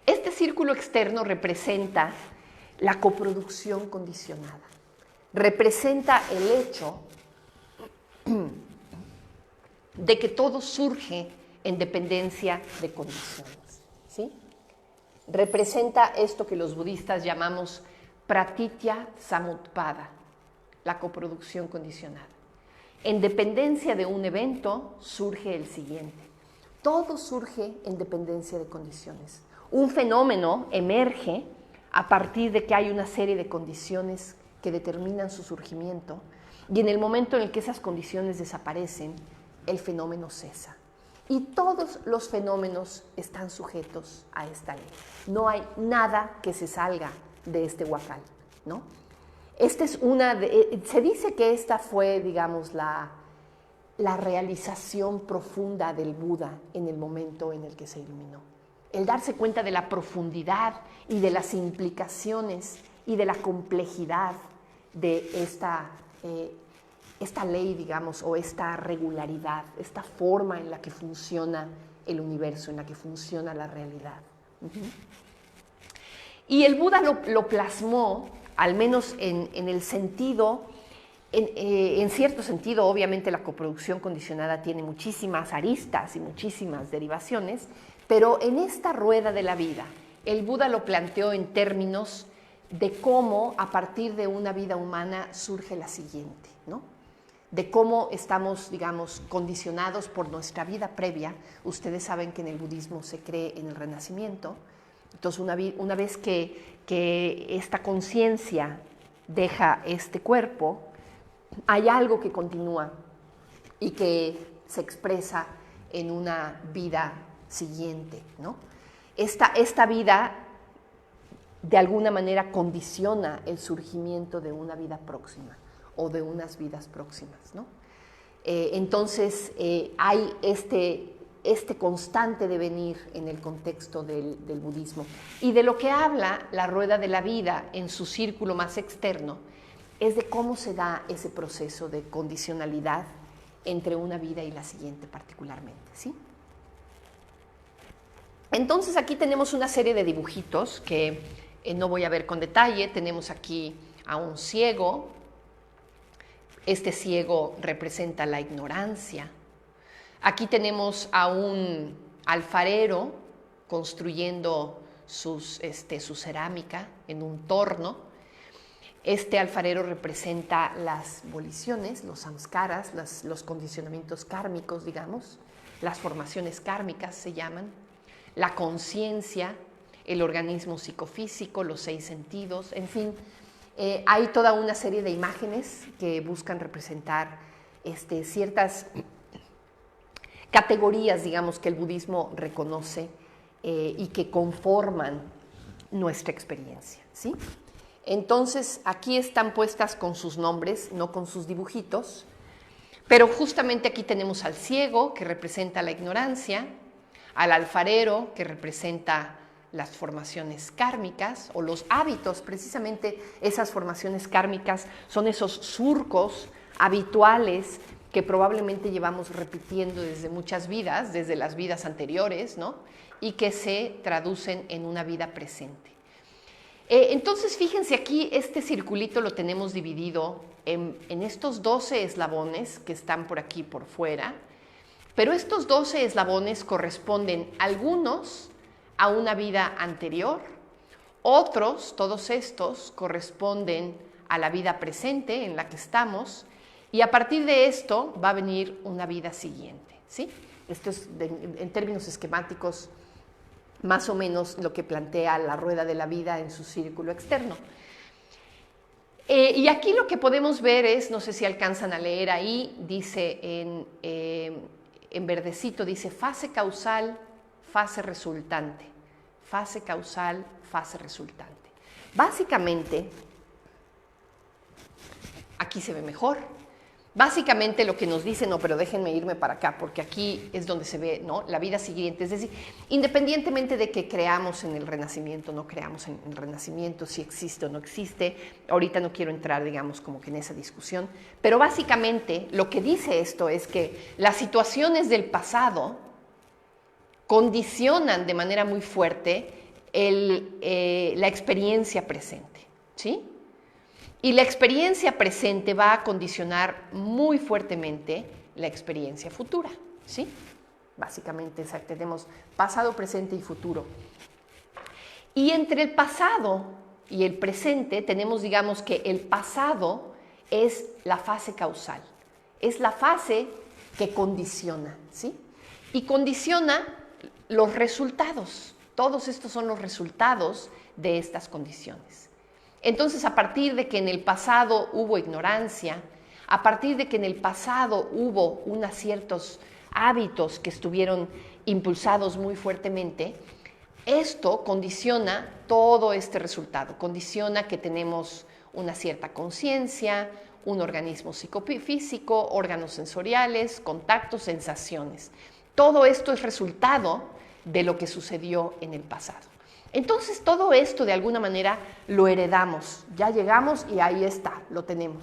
Este círculo externo representa la coproducción condicionada, representa el hecho de que todo surge en dependencia de condiciones, ¿sí? Representa esto que los budistas llamamos pratitya samutpada, la coproducción condicionada. En dependencia de un evento surge el siguiente. Todo surge en dependencia de condiciones. Un fenómeno emerge a partir de que hay una serie de condiciones que determinan su surgimiento, y en el momento en el que esas condiciones desaparecen, el fenómeno cesa. Y todos los fenómenos están sujetos a esta ley. No hay nada que se salga de este huacal, ¿no? Se dice que esta fue, digamos, la realización profunda del Buda en el momento en el que se iluminó. El darse cuenta de la profundidad y de las implicaciones y de la complejidad de esta ley, digamos, o esta regularidad, esta forma en la que funciona el universo, en la que funciona la realidad. Y el Buda lo plasmó, al menos en el sentido, en cierto sentido, obviamente la coproducción condicionada tiene muchísimas aristas y muchísimas derivaciones, pero en esta rueda de la vida, el Buda lo planteó en términos de cómo a partir de una vida humana surge la siguiente, ¿no? De cómo estamos, digamos, condicionados por nuestra vida previa. Ustedes saben que en el budismo se cree en el renacimiento. Entonces, una vez que esta conciencia deja este cuerpo, hay algo que continúa y que se expresa en una vida siguiente, ¿no? Esta vida, de alguna manera, condiciona el surgimiento de una vida próxima o de unas vidas próximas, ¿no? Entonces, hay este constante devenir en el contexto del budismo. Y de lo que habla la rueda de la vida en su círculo más externo es de cómo se da ese proceso de condicionalidad entre una vida y la siguiente particularmente, ¿sí? Entonces aquí tenemos una serie de dibujitos que no voy a ver con detalle. Tenemos aquí a un ciego. Este ciego representa la ignorancia. Aquí tenemos a un alfarero construyendo su cerámica en un torno. Este alfarero representa las voliciones, los samskaras, los condicionamientos kármicos, digamos. Las formaciones kármicas se llaman. La conciencia, el organismo psicofísico, los 6 sentidos, en fin. Hay toda una serie de imágenes que buscan representar ciertas categorías, digamos, que el budismo reconoce y que conforman nuestra experiencia, ¿sí? Entonces, aquí están puestas con sus nombres, no con sus dibujitos, pero justamente aquí tenemos al ciego, que representa la ignorancia, al alfarero, que representa las formaciones kármicas o los hábitos. Precisamente esas formaciones kármicas son esos surcos habituales que probablemente llevamos repitiendo desde muchas vidas, desde las vidas anteriores, ¿no? Y que se traducen en una vida presente. Entonces, fíjense aquí, este circulito lo tenemos dividido en estos 12 eslabones que están por aquí por fuera, pero estos 12 eslabones corresponden algunos a una vida anterior, otros, todos estos, corresponden a la vida presente en la que estamos, y a partir de esto va a venir una vida siguiente, ¿sí? Esto es, en términos esquemáticos, más o menos lo que plantea la rueda de la vida en su círculo externo. Y aquí lo que podemos ver es, no sé si alcanzan a leer ahí, dice en verdecito, dice fase causal, fase resultante. Fase causal, fase resultante. Básicamente, aquí se ve mejor. Básicamente lo que nos dice, no, pero déjenme irme para acá, porque aquí es donde se ve, ¿no?, la vida siguiente. Es decir, independientemente de que creamos en el Renacimiento, no creamos en el Renacimiento, si existe o no existe, ahorita no quiero entrar, digamos, como que en esa discusión, pero básicamente lo que dice esto es que las situaciones del pasado condicionan de manera muy fuerte la experiencia presente, ¿sí? Y la experiencia presente va a condicionar muy fuertemente la experiencia futura, ¿sí? Básicamente tenemos pasado, presente y futuro. Y entre el pasado y el presente tenemos, digamos, que el pasado es la fase causal, es la fase que condiciona, ¿sí? Y condiciona los resultados. Todos estos son los resultados de estas condiciones. Entonces, a partir de que en el pasado hubo ignorancia, a partir de que en el pasado hubo unos ciertos hábitos que estuvieron impulsados muy fuertemente, esto condiciona todo este resultado, condiciona que tenemos una cierta conciencia, un organismo psicofísico, órganos sensoriales, contactos, sensaciones. Todo esto es resultado de lo que sucedió en el pasado. Entonces, todo esto de alguna manera lo heredamos, ya llegamos y ahí está, lo tenemos.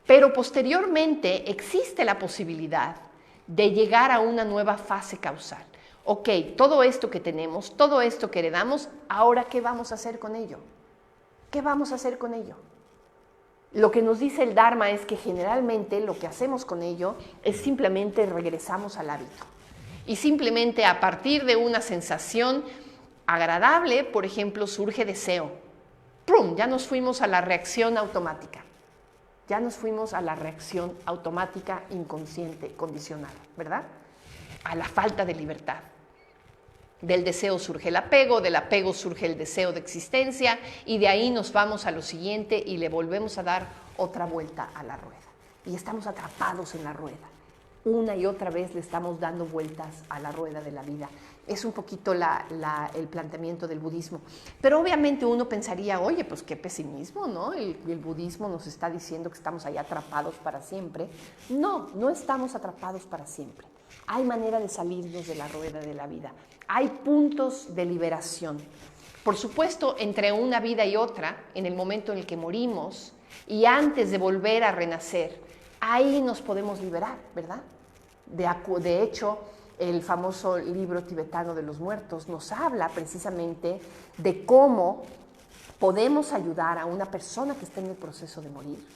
Pero posteriormente existe la posibilidad de llegar a una nueva fase causal. Ok, todo esto que tenemos, todo esto que heredamos, ahora ¿qué vamos a hacer con ello? ¿Qué vamos a hacer con ello? Lo que nos dice el Dharma es que generalmente lo que hacemos con ello es simplemente regresamos al hábito. Y simplemente a partir de una sensación agradable, por ejemplo, surge deseo. ¡Prum! Ya nos fuimos a la reacción automática. Ya nos fuimos a la reacción automática inconsciente, condicional, ¿verdad? A la falta de libertad. Del deseo surge el apego, del apego surge el deseo de existencia y de ahí nos vamos a lo siguiente y le volvemos a dar otra vuelta a la rueda. Y estamos atrapados en la rueda. Una y otra vez le estamos dando vueltas a la rueda de la vida. Es un poquito el planteamiento del budismo. Pero obviamente uno pensaría, oye, pues qué pesimismo, ¿no? El budismo nos está diciendo que estamos ahí atrapados para siempre. No, no estamos atrapados para siempre. Hay manera de salirnos de la rueda de la vida. Hay puntos de liberación. Por supuesto, entre una vida y otra, en el momento en el que morimos y antes de volver a renacer, ahí nos podemos liberar, ¿verdad? De hecho, el famoso libro tibetano de los muertos nos habla precisamente de cómo podemos ayudar a una persona que está en el proceso de morir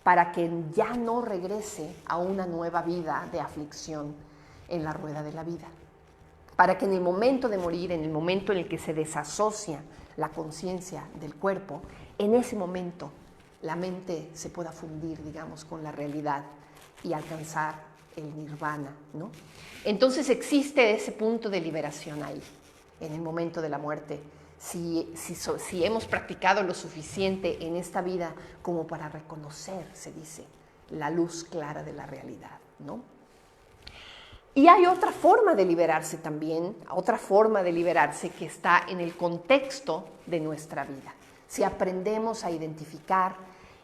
para que ya no regrese a una nueva vida de aflicción en la rueda de la vida. Para que en el momento de morir, en el momento en el que se desasocia la conciencia del cuerpo, en ese momento la mente se pueda fundir, digamos, con la realidad y alcanzar el nirvana, ¿no? Entonces existe ese punto de liberación ahí, en el momento de la muerte. Si hemos practicado lo suficiente en esta vida como para reconocer, se dice, la luz clara de la realidad, ¿no? Y hay otra forma de liberarse también, otra forma de liberarse que está en el contexto de nuestra vida. Si aprendemos a identificar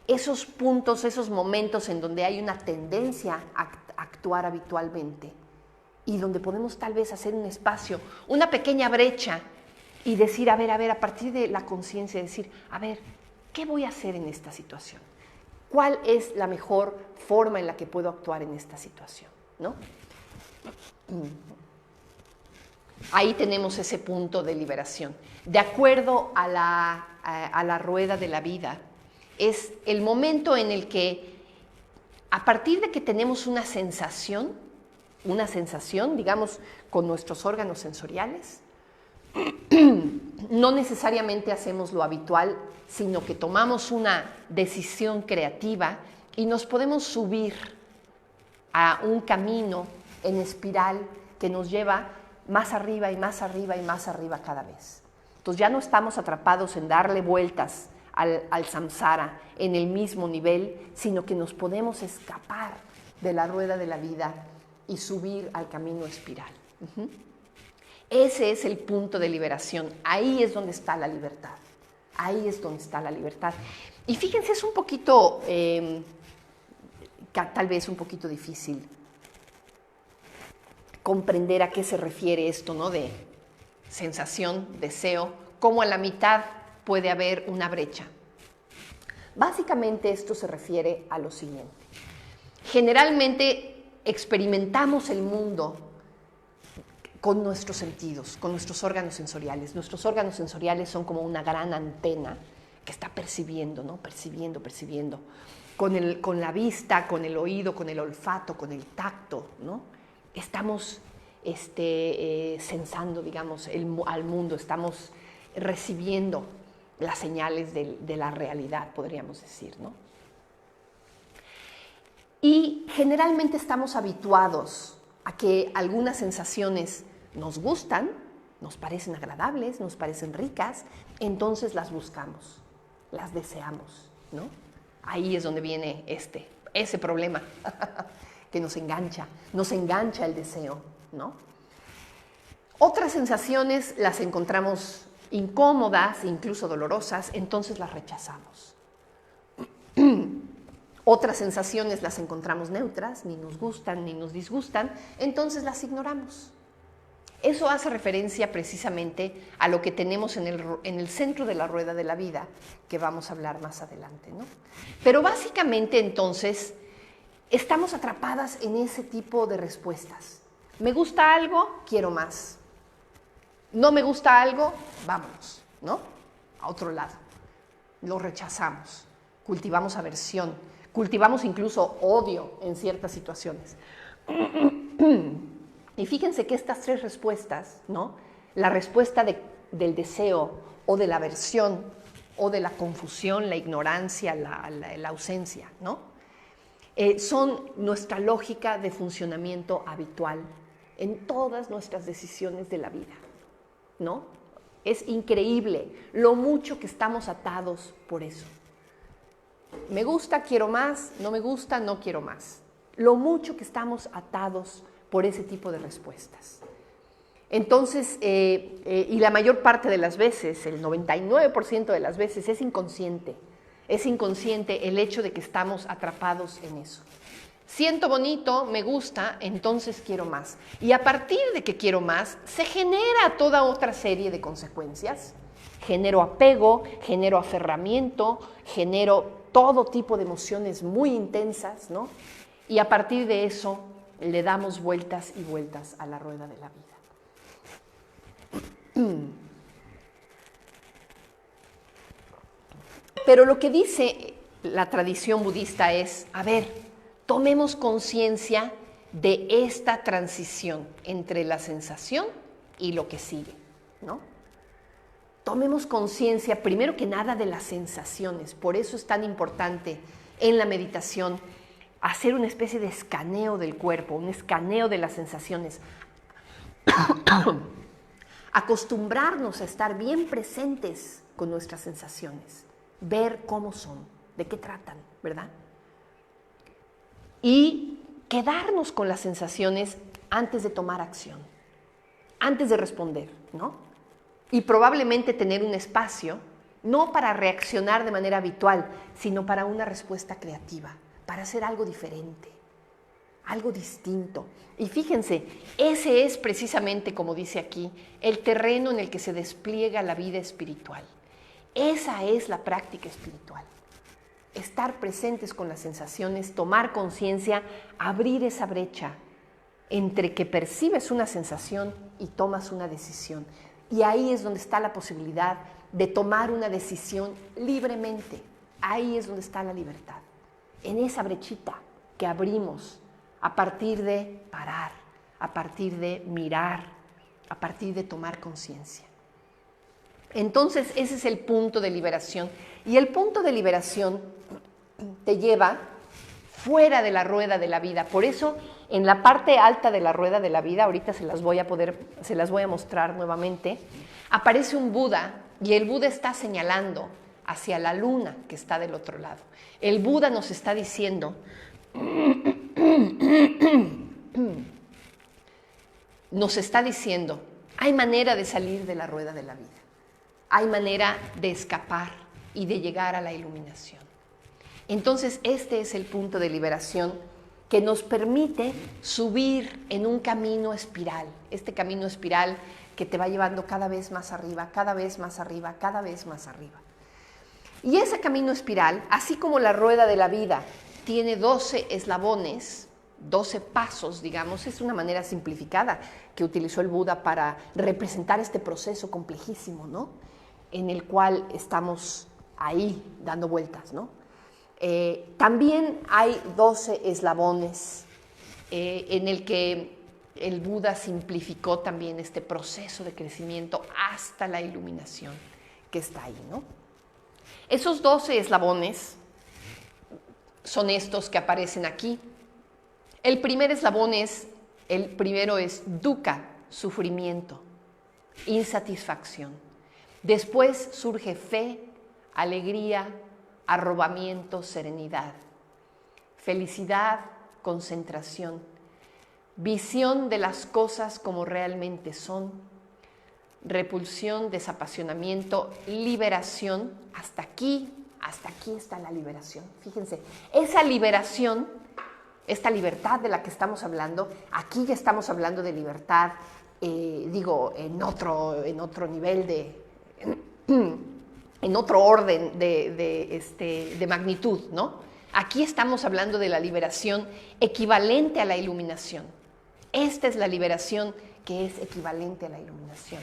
esos puntos, esos momentos en donde hay una tendencia a actuar habitualmente y donde podemos tal vez hacer un espacio, una pequeña brecha y decir, a ver, a partir de la conciencia, decir, a ver, ¿qué voy a hacer en esta situación? ¿Cuál es la mejor forma en la que puedo actuar en esta situación? ¿No? Ahí tenemos ese punto de liberación. De acuerdo a a la rueda de la vida. Es el momento en el que, a partir de que tenemos una sensación, digamos, con nuestros órganos sensoriales, no necesariamente hacemos lo habitual, sino que tomamos una decisión creativa y nos podemos subir a un camino en espiral que nos lleva más arriba y más arriba y más arriba cada vez. Entonces ya no estamos atrapados en darle vueltas al samsara en el mismo nivel, sino que nos podemos escapar de la rueda de la vida y subir al camino espiral. Ese es el punto de liberación. Ahí es donde está la libertad. Ahí es donde está la libertad. Y fíjense, es un poquito, tal vez un poquito difícil comprender a qué se refiere esto, ¿no? De sensación, deseo, cómo a la mitad puede haber una brecha. Básicamente esto se refiere a lo siguiente. Generalmente experimentamos el mundo con nuestros sentidos, con nuestros órganos sensoriales. Nuestros órganos sensoriales son como una gran antena que está percibiendo, ¿no? Percibiendo. Con la vista, con el oído, con el olfato, con el tacto, ¿no? Estamos sensando, digamos, al mundo, estamos recibiendo las señales de la realidad, podríamos decir, ¿no? Y generalmente estamos habituados a que algunas sensaciones nos gustan, nos parecen agradables, nos parecen ricas, entonces las buscamos, las deseamos, ¿no? Ahí es donde viene ese problema que nos engancha el deseo, ¿no? Otras sensaciones las encontramos incómodas, incluso dolorosas, entonces las rechazamos. Otras sensaciones las encontramos neutras, ni nos gustan ni nos disgustan, entonces las ignoramos. Eso hace referencia precisamente a lo que tenemos en el centro de la rueda de la vida, que vamos a hablar más adelante, ¿no? Pero básicamente entonces estamos atrapadas en ese tipo de respuestas. Me gusta algo, quiero más. No me gusta algo, vámonos, ¿no? A otro lado. Lo rechazamos, cultivamos aversión, cultivamos incluso odio en ciertas situaciones. Y fíjense que estas tres respuestas, ¿no? La respuesta del deseo o de la aversión o de la confusión, la ignorancia, la ausencia, ¿no? Son nuestra lógica de funcionamiento habitual en todas nuestras decisiones de la vida, ¿no? Es increíble lo mucho que estamos atados por eso. Me gusta, quiero más, no me gusta, no quiero más. Lo mucho que estamos atados por ese tipo de respuestas. Entonces, y la mayor parte de las veces, el 99% de las veces, es inconsciente. Es inconsciente el hecho de que estamos atrapados en eso. Siento bonito, me gusta, entonces quiero más. Y a partir de que quiero más, se genera toda otra serie de consecuencias. Genero apego, genero aferramiento, genero todo tipo de emociones muy intensas, ¿no? Y a partir de eso le damos vueltas y vueltas a la rueda de la vida. Pero lo que dice la tradición budista es, a ver, tomemos conciencia de esta transición entre la sensación y lo que sigue, ¿no? Tomemos conciencia, primero que nada, de las sensaciones. Por eso es tan importante en la meditación hacer una especie de escaneo del cuerpo, un escaneo de las sensaciones. Acostumbrarnos a estar bien presentes con nuestras sensaciones, ver cómo son, de qué tratan, ¿verdad? Y quedarnos con las sensaciones antes de tomar acción, antes de responder, ¿no? Y probablemente tener un espacio, no para reaccionar de manera habitual, sino para una respuesta creativa, para hacer algo diferente, algo distinto. Y fíjense, ese es precisamente, como dice aquí, el terreno en el que se despliega la vida espiritual. Esa es la práctica espiritual. Estar presentes con las sensaciones, tomar conciencia, abrir esa brecha entre que percibes una sensación y tomas una decisión. Y ahí es donde está la posibilidad de tomar una decisión libremente. Ahí es donde está la libertad. En esa brechita que abrimos a partir de parar, a partir de mirar, a partir de tomar conciencia. Entonces, ese es el punto de liberación. Y el punto de liberación te lleva fuera de la rueda de la vida. Por eso, en la parte alta de la rueda de la vida, ahorita se las voy a mostrar nuevamente, aparece un Buda y el Buda está señalando hacia la luna que está del otro lado. El Buda nos está diciendo, hay manera de salir de la rueda de la vida. Hay manera de escapar y de llegar a la iluminación. Entonces, este es el punto de liberación que nos permite subir en un camino espiral. Este camino espiral que te va llevando cada vez más arriba, cada vez más arriba, cada vez más arriba. Y ese camino espiral, así como la rueda de la vida tiene 12 eslabones, 12 pasos, digamos, es una manera simplificada que utilizó el Buda para representar este proceso complejísimo, ¿no? En el cual estamos ahí dando vueltas, ¿no? También hay 12 eslabones en el que el Buda simplificó también este proceso de crecimiento hasta la iluminación que está ahí, ¿no? Esos 12 eslabones son estos que aparecen aquí. El primer eslabón el primero es dukkha, sufrimiento, insatisfacción. Después surge fe, alegría, arrobamiento, serenidad, felicidad, concentración, visión de las cosas como realmente son, repulsión, desapasionamiento, liberación. Hasta aquí está la liberación. Fíjense, esa liberación, esta libertad de la que estamos hablando, aquí ya estamos hablando de libertad, en otro nivel en otro orden de magnitud, ¿no? Aquí estamos hablando de la liberación equivalente a la iluminación. Esta es la liberación que es equivalente a la iluminación.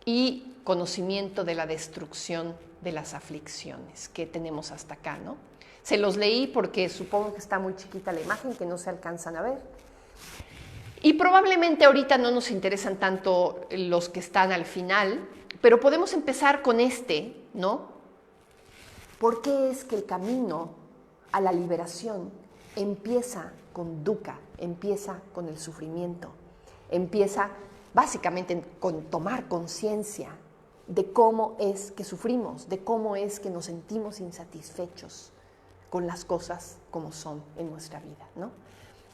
Y conocimiento de la destrucción de las aflicciones que tenemos hasta acá, ¿no? Se los leí porque supongo que está muy chiquita la imagen, que no se alcanzan a ver. Y probablemente ahorita no nos interesan tanto los que están al final, pero podemos empezar con ¿no? ¿Por qué es que el camino a la liberación empieza con dukkha, empieza con el sufrimiento, empieza básicamente con tomar conciencia de cómo es que sufrimos, de cómo es que nos sentimos insatisfechos con las cosas como son en nuestra vida, ¿no?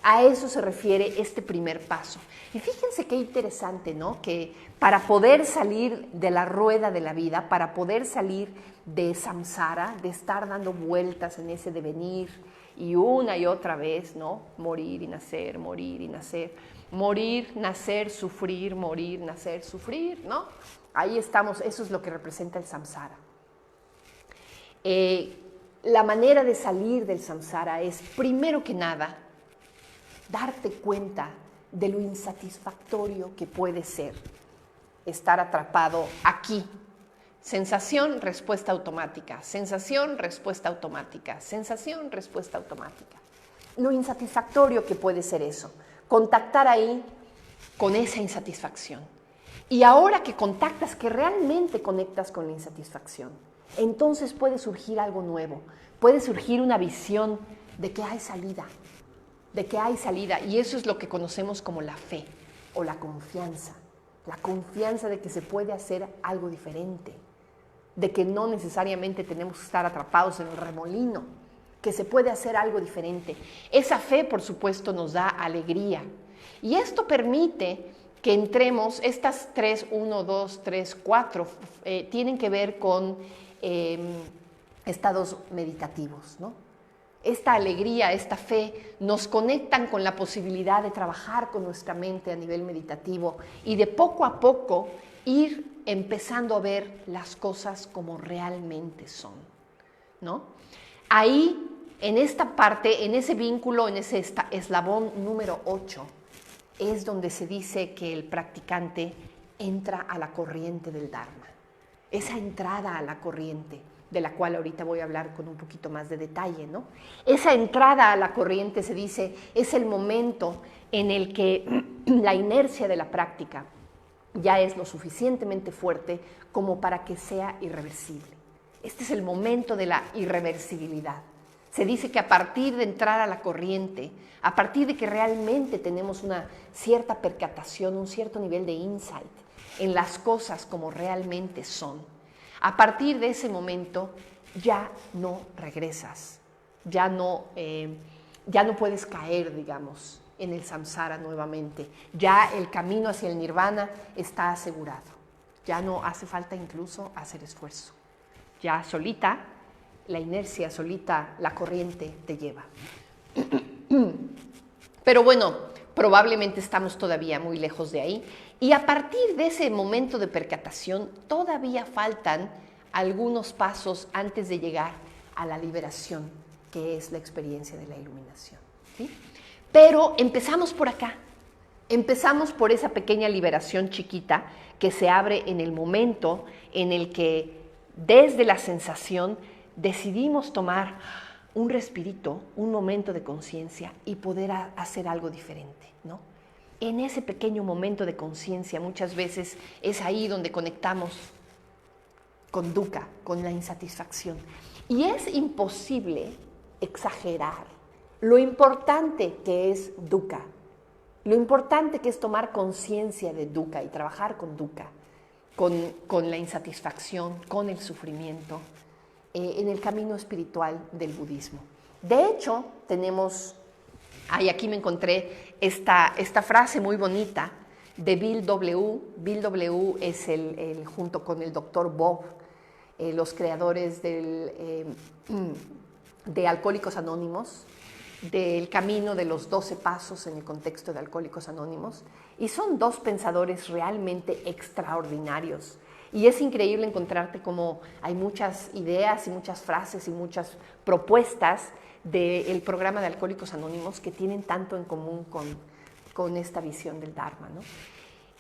A eso se refiere este primer paso. Y fíjense qué interesante, ¿no? Que para poder salir de la rueda de la vida, para poder salir de samsara, de estar dando vueltas en ese devenir y una y otra vez, ¿no? Morir y nacer, morir y nacer, morir, nacer, sufrir, morir, nacer, sufrir, ¿no? Ahí estamos, eso es lo que representa el samsara. La manera de salir del samsara es, primero que nada, darte cuenta de lo insatisfactorio que puede ser estar atrapado aquí. Sensación, respuesta automática. Sensación, respuesta automática. Sensación, respuesta automática. Lo insatisfactorio que puede ser eso. Contactar ahí con esa insatisfacción. Y ahora que contactas, que realmente conectas con la insatisfacción, entonces puede surgir algo nuevo. Puede surgir una visión de que hay salida. De que hay salida, y eso es lo que conocemos como la fe o la confianza de que se puede hacer algo diferente, de que no necesariamente tenemos que estar atrapados en el remolino, que se puede hacer algo diferente. Esa fe, por supuesto, nos da alegría, y esto permite que entremos, estas 3, 1, 2, 3, 4, tienen que ver con estados meditativos, ¿no? Esta alegría, esta fe, nos conectan con la posibilidad de trabajar con nuestra mente a nivel meditativo y de poco a poco ir empezando a ver las cosas como realmente son, ¿no? Ahí, en esta parte, en ese vínculo, en ese eslabón número 8, es donde se dice que el practicante entra a la corriente del Dharma. Esa entrada a la corriente, de la cual ahorita voy a hablar con un poquito más de detalle, ¿no? Esa entrada a la corriente, se dice, es el momento en el que la inercia de la práctica ya es lo suficientemente fuerte como para que sea irreversible. Este es el momento de la irreversibilidad. Se dice que a partir de entrar a la corriente, a partir de que realmente tenemos una cierta percatación, un cierto nivel de insight en las cosas como realmente son, a partir de ese momento ya no regresas, ya no puedes caer, digamos, en el samsara nuevamente. Ya el camino hacia el nirvana está asegurado. Ya no hace falta incluso hacer esfuerzo. Ya solita, la inercia, solita, la corriente te lleva. Pero bueno, probablemente estamos todavía muy lejos de ahí. Y a partir de ese momento de percatación, todavía faltan algunos pasos antes de llegar a la liberación, que es la experiencia de la iluminación, ¿sí? Pero empezamos por acá, empezamos por esa pequeña liberación chiquita que se abre en el momento en el que desde la sensación decidimos tomar un respirito, un momento de conciencia y poder hacer algo diferente, ¿no? En ese pequeño momento de conciencia muchas veces es ahí donde conectamos con dukkha, con la insatisfacción. Y es imposible exagerar lo importante que es dukkha, lo importante que es tomar conciencia de dukkha y trabajar con dukkha, con la insatisfacción, con el sufrimiento, en el camino espiritual del budismo. De hecho, tenemos, aquí me encontré esta frase muy bonita de Bill W. Bill W. es junto con el Dr. Bob, los creadores de Alcohólicos Anónimos, del camino de los 12 pasos en el contexto de Alcohólicos Anónimos, y son dos pensadores realmente extraordinarios. Y es increíble encontrarte como hay muchas ideas y muchas frases y muchas propuestas del programa de Alcohólicos Anónimos que tienen tanto en común con esta visión del Dharma, ¿no?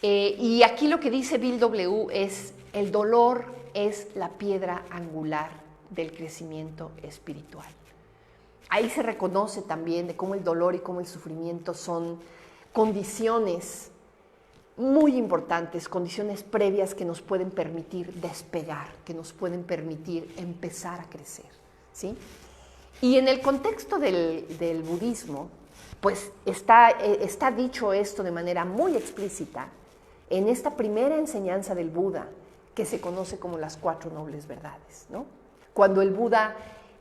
Y aquí lo que dice Bill W. es: el dolor es la piedra angular del crecimiento espiritual. Ahí se reconoce también de cómo el dolor y cómo el sufrimiento son condiciones muy importantes, condiciones previas que nos pueden permitir despegar, que nos pueden permitir empezar a crecer, ¿sí? Y en el contexto del budismo, pues está dicho esto de manera muy explícita en esta primera enseñanza del Buda, que se conoce como las 4 nobles verdades, ¿no? Cuando el Buda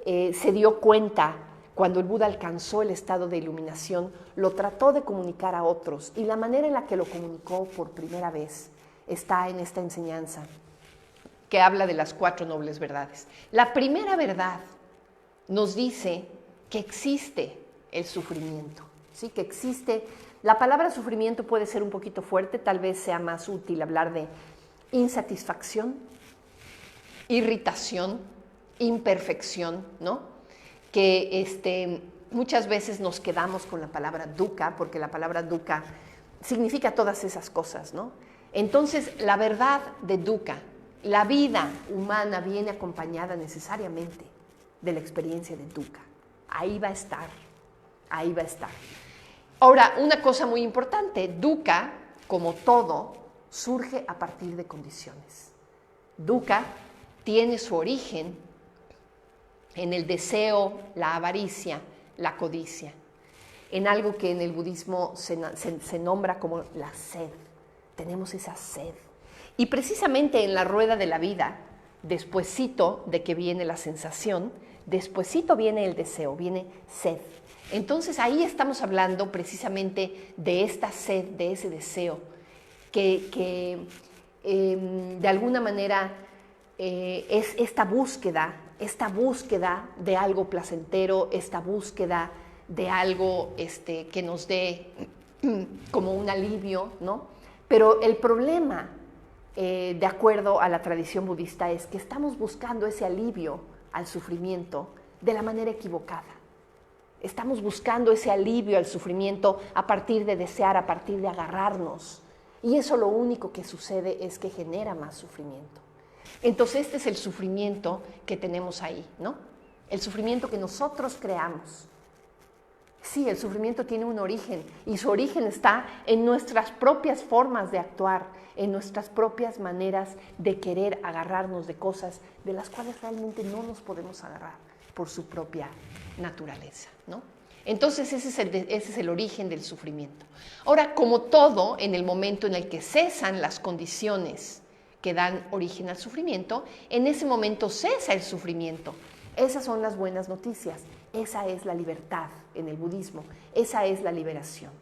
se dio cuenta, cuando el Buda alcanzó el estado de iluminación, lo trató de comunicar a otros, y la manera en la que lo comunicó por primera vez está en esta enseñanza que habla de las 4 nobles verdades. La primera verdad nos dice que existe el sufrimiento, ¿sí? Que existe. La palabra sufrimiento puede ser un poquito fuerte, tal vez sea más útil hablar de insatisfacción, irritación, imperfección, ¿no? Que muchas veces nos quedamos con la palabra dukkha, porque la palabra dukkha significa todas esas cosas, ¿no? Entonces, la verdad de dukkha, la vida humana viene acompañada necesariamente de la experiencia de dukkha. Ahí va a estar, ahí va a estar. Ahora, una cosa muy importante, dukkha, como todo, surge a partir de condiciones. Dukkha tiene su origen en el deseo, la avaricia, la codicia, en algo que en el budismo se nombra como la sed. Tenemos esa sed. Y precisamente en la rueda de la vida, despuesito de que viene la sensación, despuesito viene el deseo, viene sed. Entonces ahí estamos hablando precisamente de esta sed, de ese deseo, que de alguna manera es esta búsqueda de algo placentero, esta búsqueda de algo que nos dé como un alivio, ¿no? Pero el problema, de acuerdo a la tradición budista, es que estamos buscando ese alivio al sufrimiento de la manera equivocada. Estamos buscando ese alivio al sufrimiento a partir de desear, a partir de agarrarnos Y eso lo único que sucede es que genera más sufrimiento. Entonces este es el sufrimiento que tenemos ahí, ¿no? El sufrimiento que nosotros creamos. Sí, el sufrimiento tiene un origen y su origen está en nuestras propias formas de actuar, en nuestras propias maneras de querer agarrarnos de cosas de las cuales realmente no nos podemos agarrar por su propia naturaleza, ¿no? Entonces ese es el origen del sufrimiento. Ahora, como todo, en el momento en el que cesan las condiciones que dan origen al sufrimiento, en ese momento cesa el sufrimiento. Esas son las buenas noticias. Esa es la libertad en el budismo. Esa es la liberación.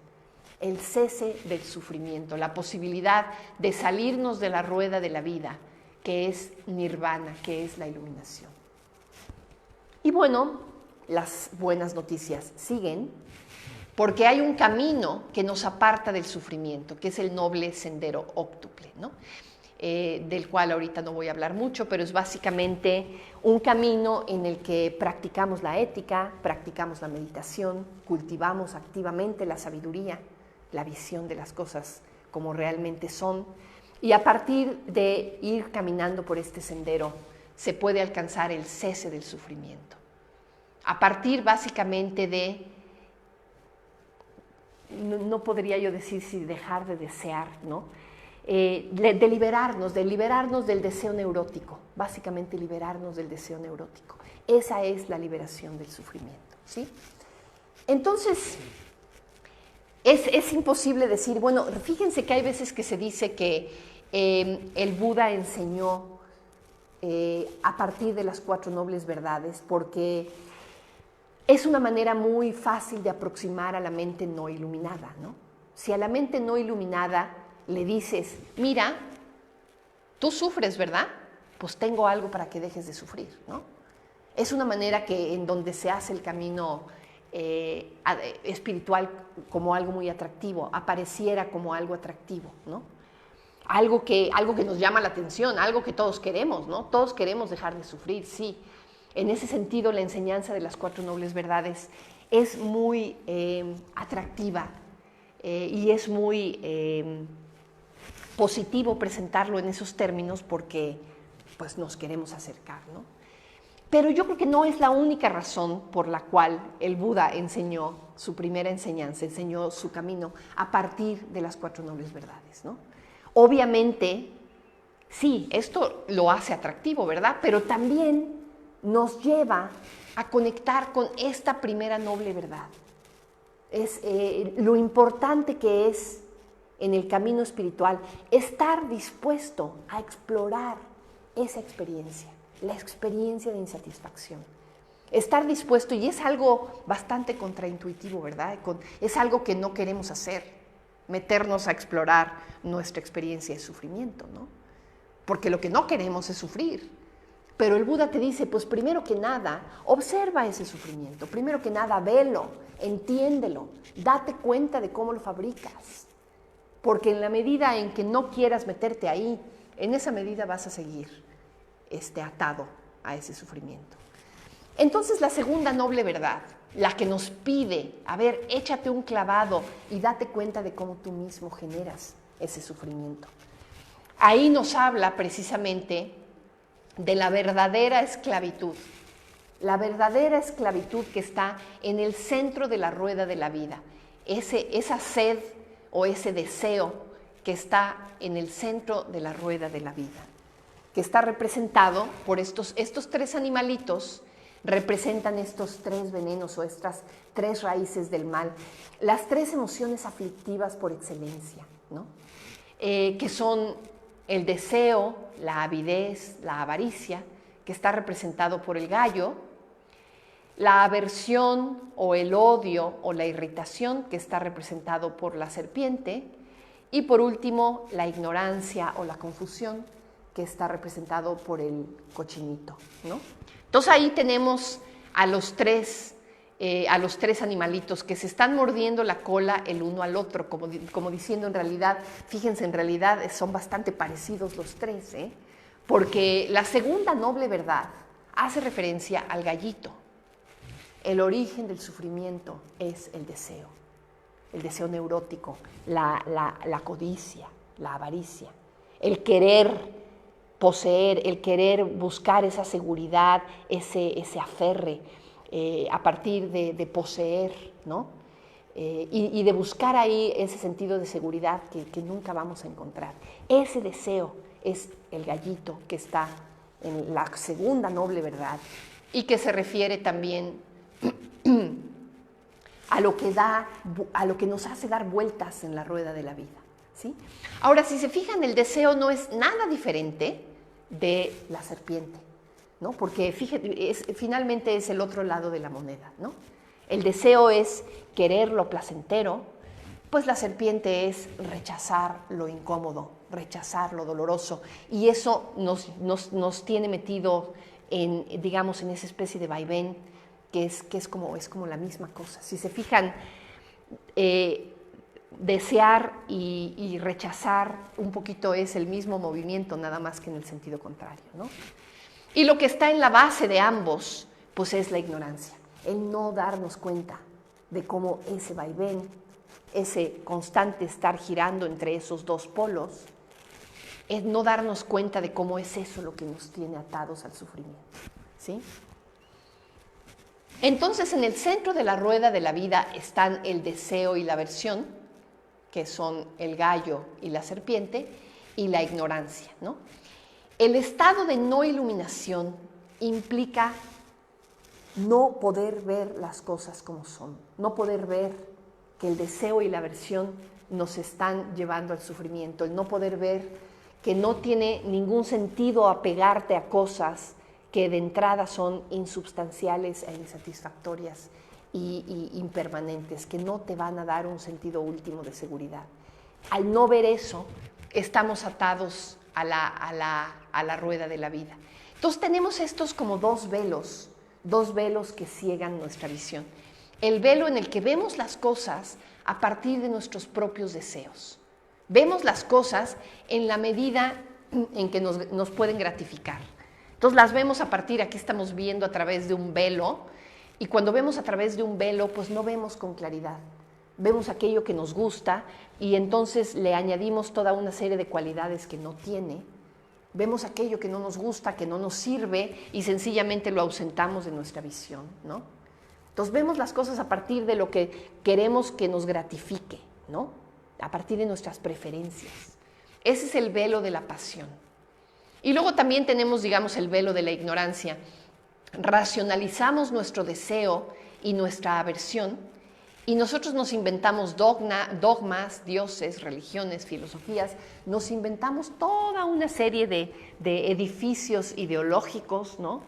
El cese del sufrimiento, la posibilidad de salirnos de la rueda de la vida, que es nirvana, que es la iluminación. Y bueno, las buenas noticias siguen, porque hay un camino que nos aparta del sufrimiento, que es el noble sendero óctuple, ¿no? Del cual ahorita no voy a hablar mucho, pero es básicamente un camino en el que practicamos la ética, practicamos la meditación, cultivamos activamente la sabiduría, la visión de las cosas como realmente son, y a partir de ir caminando por este sendero se puede alcanzar el cese del sufrimiento. A partir básicamente de, no podría yo decir si dejar de desear, ¿no? De liberarnos del deseo neurótico, básicamente liberarnos del deseo neurótico. Esa es la liberación del sufrimiento, ¿sí? Entonces, es imposible decir, bueno, fíjense que hay veces que se dice que el Buda enseñó a partir de las 4 nobles verdades, porque es una manera muy fácil de aproximar a la mente no iluminada, ¿no? Si a la mente no iluminada le dices, mira, tú sufres, ¿verdad? Pues tengo algo para que dejes de sufrir, ¿no? Es una manera que en donde se hace el camino espiritual como algo muy atractivo, apareciera como algo atractivo, ¿no? Algo que nos llama la atención, algo que todos queremos, ¿no? Todos queremos dejar de sufrir, sí. En ese sentido, la enseñanza de las 4 nobles verdades es muy atractiva y es muy positivo presentarlo en esos términos porque pues, nos queremos acercar, ¿no? Pero yo creo que no es la única razón por la cual el Buda enseñó su primera enseñanza, enseñó su camino a partir de las 4 nobles verdades, ¿no? Obviamente, sí, esto lo hace atractivo, ¿verdad? Pero también nos lleva a conectar con esta primera noble verdad. Es lo importante que es en el camino espiritual estar dispuesto a explorar esa experiencia, la experiencia de insatisfacción. Estar dispuesto, y es algo bastante contraintuitivo, ¿verdad? Es algo que no queremos hacer, meternos a explorar nuestra experiencia de sufrimiento, ¿no? Porque lo que no queremos es sufrir. Pero el Buda te dice, pues primero que nada, observa ese sufrimiento, primero que nada, velo, entiéndelo, date cuenta de cómo lo fabricas. Porque en la medida en que no quieras meterte ahí, en esa medida vas a seguir atado a ese sufrimiento. Entonces la segunda noble verdad, la que nos pide, a ver, échate un clavado y date cuenta de cómo tú mismo generas ese sufrimiento. Ahí nos habla precisamente de la verdadera esclavitud. La verdadera esclavitud que está en el centro de la rueda de la vida. Esa sed o ese deseo que está en el centro de la rueda de la vida. Que está representado por estos 3 animalitos, representan estos 3 venenos o estas 3 raíces del mal. Las 3 emociones aflictivas por excelencia, ¿no? Que son el deseo, la avidez, la avaricia, que está representado por el gallo, la aversión o el odio o la irritación, que está representado por la serpiente, y por último, la ignorancia o la confusión, que está representado por el cochinito, ¿no? Entonces ahí tenemos a los tres animalitos que se están mordiendo la cola el uno al otro, como diciendo en realidad, fíjense, en realidad son bastante parecidos los 3, porque la segunda noble verdad hace referencia al gallito. El origen del sufrimiento es el deseo neurótico, la codicia, la avaricia. El querer poseer, el querer buscar esa seguridad, ese aferre a partir de poseer, ¿no? Y de buscar ahí ese sentido de seguridad que nunca vamos a encontrar. Ese deseo es el gallito que está en la segunda noble verdad y que se refiere también a lo que nos hace dar vueltas en la rueda de la vida, ¿sí? Ahora, si se fijan, el deseo no es nada diferente de la serpiente, ¿no? Porque fíjate, finalmente es el otro lado de la moneda, ¿no? El deseo es querer lo placentero, pues la serpiente es rechazar lo incómodo, rechazar lo doloroso, y eso nos tiene metido en, digamos, en esa especie de vaivén que es como la misma cosa. Si se fijan, desear y rechazar un poquito es el mismo movimiento, nada más que en el sentido contrario, ¿no? Y lo que está en la base de ambos, pues es la ignorancia, el no darnos cuenta de cómo ese vaivén, ese constante estar girando entre esos dos polos, es no darnos cuenta de cómo es eso lo que nos tiene atados al sufrimiento, ¿sí? Entonces, en el centro de la rueda de la vida están el deseo y la aversión, que son el gallo y la serpiente, y la ignorancia, ¿no? El estado de no iluminación implica no poder ver las cosas como son, no poder ver que el deseo y la aversión nos están llevando al sufrimiento, el no poder ver que no tiene ningún sentido apegarte a cosas que de entrada son insubstanciales e insatisfactorias y impermanentes, que no te van a dar un sentido último de seguridad. Al no ver eso, estamos atados a la rueda de la vida. Entonces tenemos estos como dos velos que ciegan nuestra visión. El velo en el que vemos las cosas a partir de nuestros propios deseos. Vemos las cosas en la medida en que nos pueden gratificar. Entonces las vemos a partir, aquí estamos viendo a través de un velo, y cuando vemos a través de un velo, pues no vemos con claridad. Vemos aquello que nos gusta y entonces le añadimos toda una serie de cualidades que no tiene. Vemos aquello que no nos gusta, que no nos sirve y sencillamente lo ausentamos de nuestra visión, ¿no? Entonces vemos las cosas a partir de lo que queremos que nos gratifique, ¿no? A partir de nuestras preferencias. Ese es el velo de la pasión. Y luego también tenemos, digamos, el velo de la ignorancia. Racionalizamos nuestro deseo y nuestra aversión y nosotros nos inventamos dogmas, dioses, religiones, filosofías, nos inventamos toda una serie de edificios ideológicos, ¿no?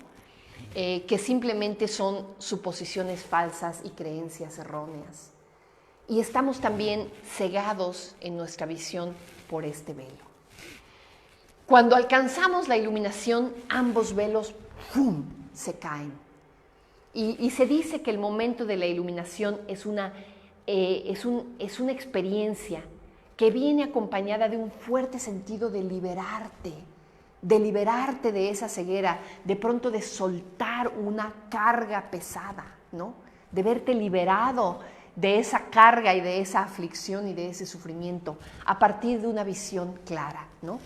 Que simplemente son suposiciones falsas y creencias erróneas. Y estamos también cegados en nuestra visión por este velo. Cuando alcanzamos la iluminación, ambos velos ¡fum!, se caen. Y se dice que el momento de la iluminación es una experiencia que viene acompañada de un fuerte sentido de liberarte de esa ceguera, de pronto de soltar una carga pesada, ¿no? De verte liberado de esa carga y de esa aflicción y de ese sufrimiento a partir de una visión clara, ¿no?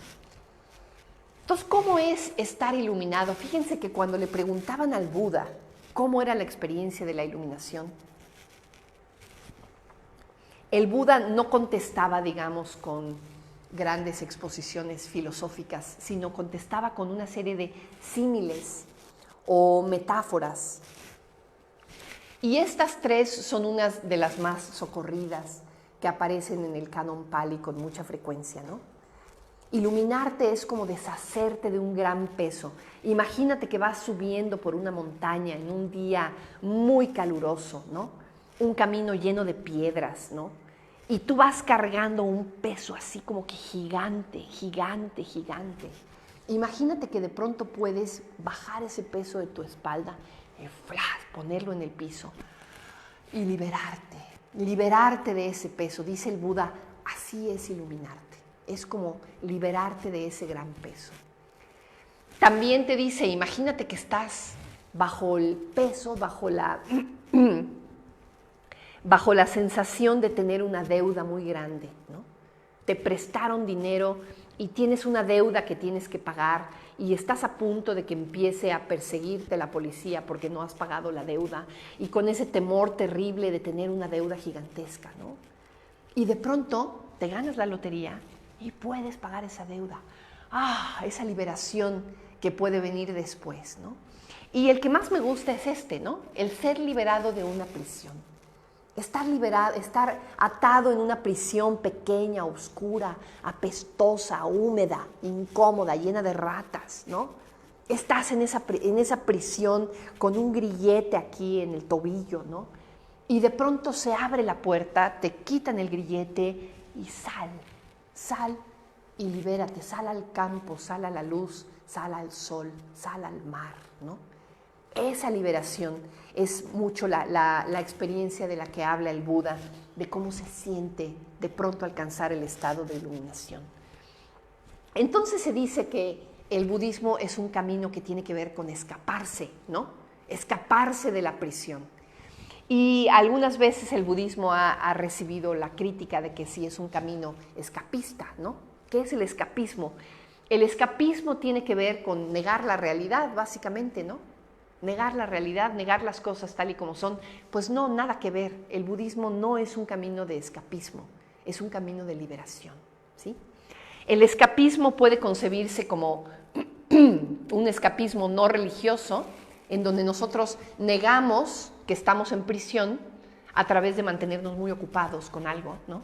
Entonces, ¿cómo es estar iluminado? Fíjense que cuando le preguntaban al Buda cómo era la experiencia de la iluminación, el Buda no contestaba, digamos, con grandes exposiciones filosóficas, sino contestaba con una serie de símiles o metáforas. Y estas tres son unas de las más socorridas que aparecen en el canon Pali con mucha frecuencia, ¿no? Iluminarte es como deshacerte de un gran peso. Imagínate que vas subiendo por una montaña en un día muy caluroso, ¿no? Un camino lleno de piedras, ¿no? Y tú vas cargando un peso así como que gigante, gigante, gigante. Imagínate que de pronto puedes bajar ese peso de tu espalda y ¡flash!, ponerlo en el piso y liberarte de ese peso. Dice el Buda, así es iluminarte. Es como liberarte de ese gran peso. También te dice, imagínate que estás bajo el peso, bajo la sensación de tener una deuda muy grande, ¿no? te prestaron dinero y tienes una deuda que tienes que pagar y estás a punto de que empiece a perseguirte la policía porque no has pagado la deuda y con ese temor terrible de tener una deuda gigantesca, ¿no? Y de pronto te ganas la lotería y puedes pagar esa deuda. Esa liberación que puede venir después, ¿no? Y el que más me gusta es este, ¿no? El ser liberado de una prisión. Estar liberado, estar atado en una prisión pequeña, oscura, apestosa, húmeda, incómoda, llena de ratas, ¿no? Estás en esa prisión con un grillete aquí en el tobillo, ¿no? Y de pronto se abre la puerta, te quitan el grillete y sal y libérate, sal al campo, sal a la luz, sal al sol, sal al mar, ¿no? Esa liberación es mucho la experiencia de la que habla el Buda, de cómo se siente de pronto alcanzar el estado de iluminación. Entonces se dice que el budismo es un camino que tiene que ver con escaparse, ¿no? Escaparse de la prisión. Y algunas veces el budismo ha recibido la crítica de que sí es un camino escapista, ¿no? ¿Qué es el escapismo? El escapismo tiene que ver con negar la realidad, básicamente, ¿no? Negar la realidad, negar las cosas tal y como son, pues no, nada que ver. El budismo no es un camino de escapismo, es un camino de liberación, ¿sí? El escapismo puede concebirse como un escapismo no religioso, en donde nosotros negamos que estamos en prisión a través de mantenernos muy ocupados con algo, ¿no?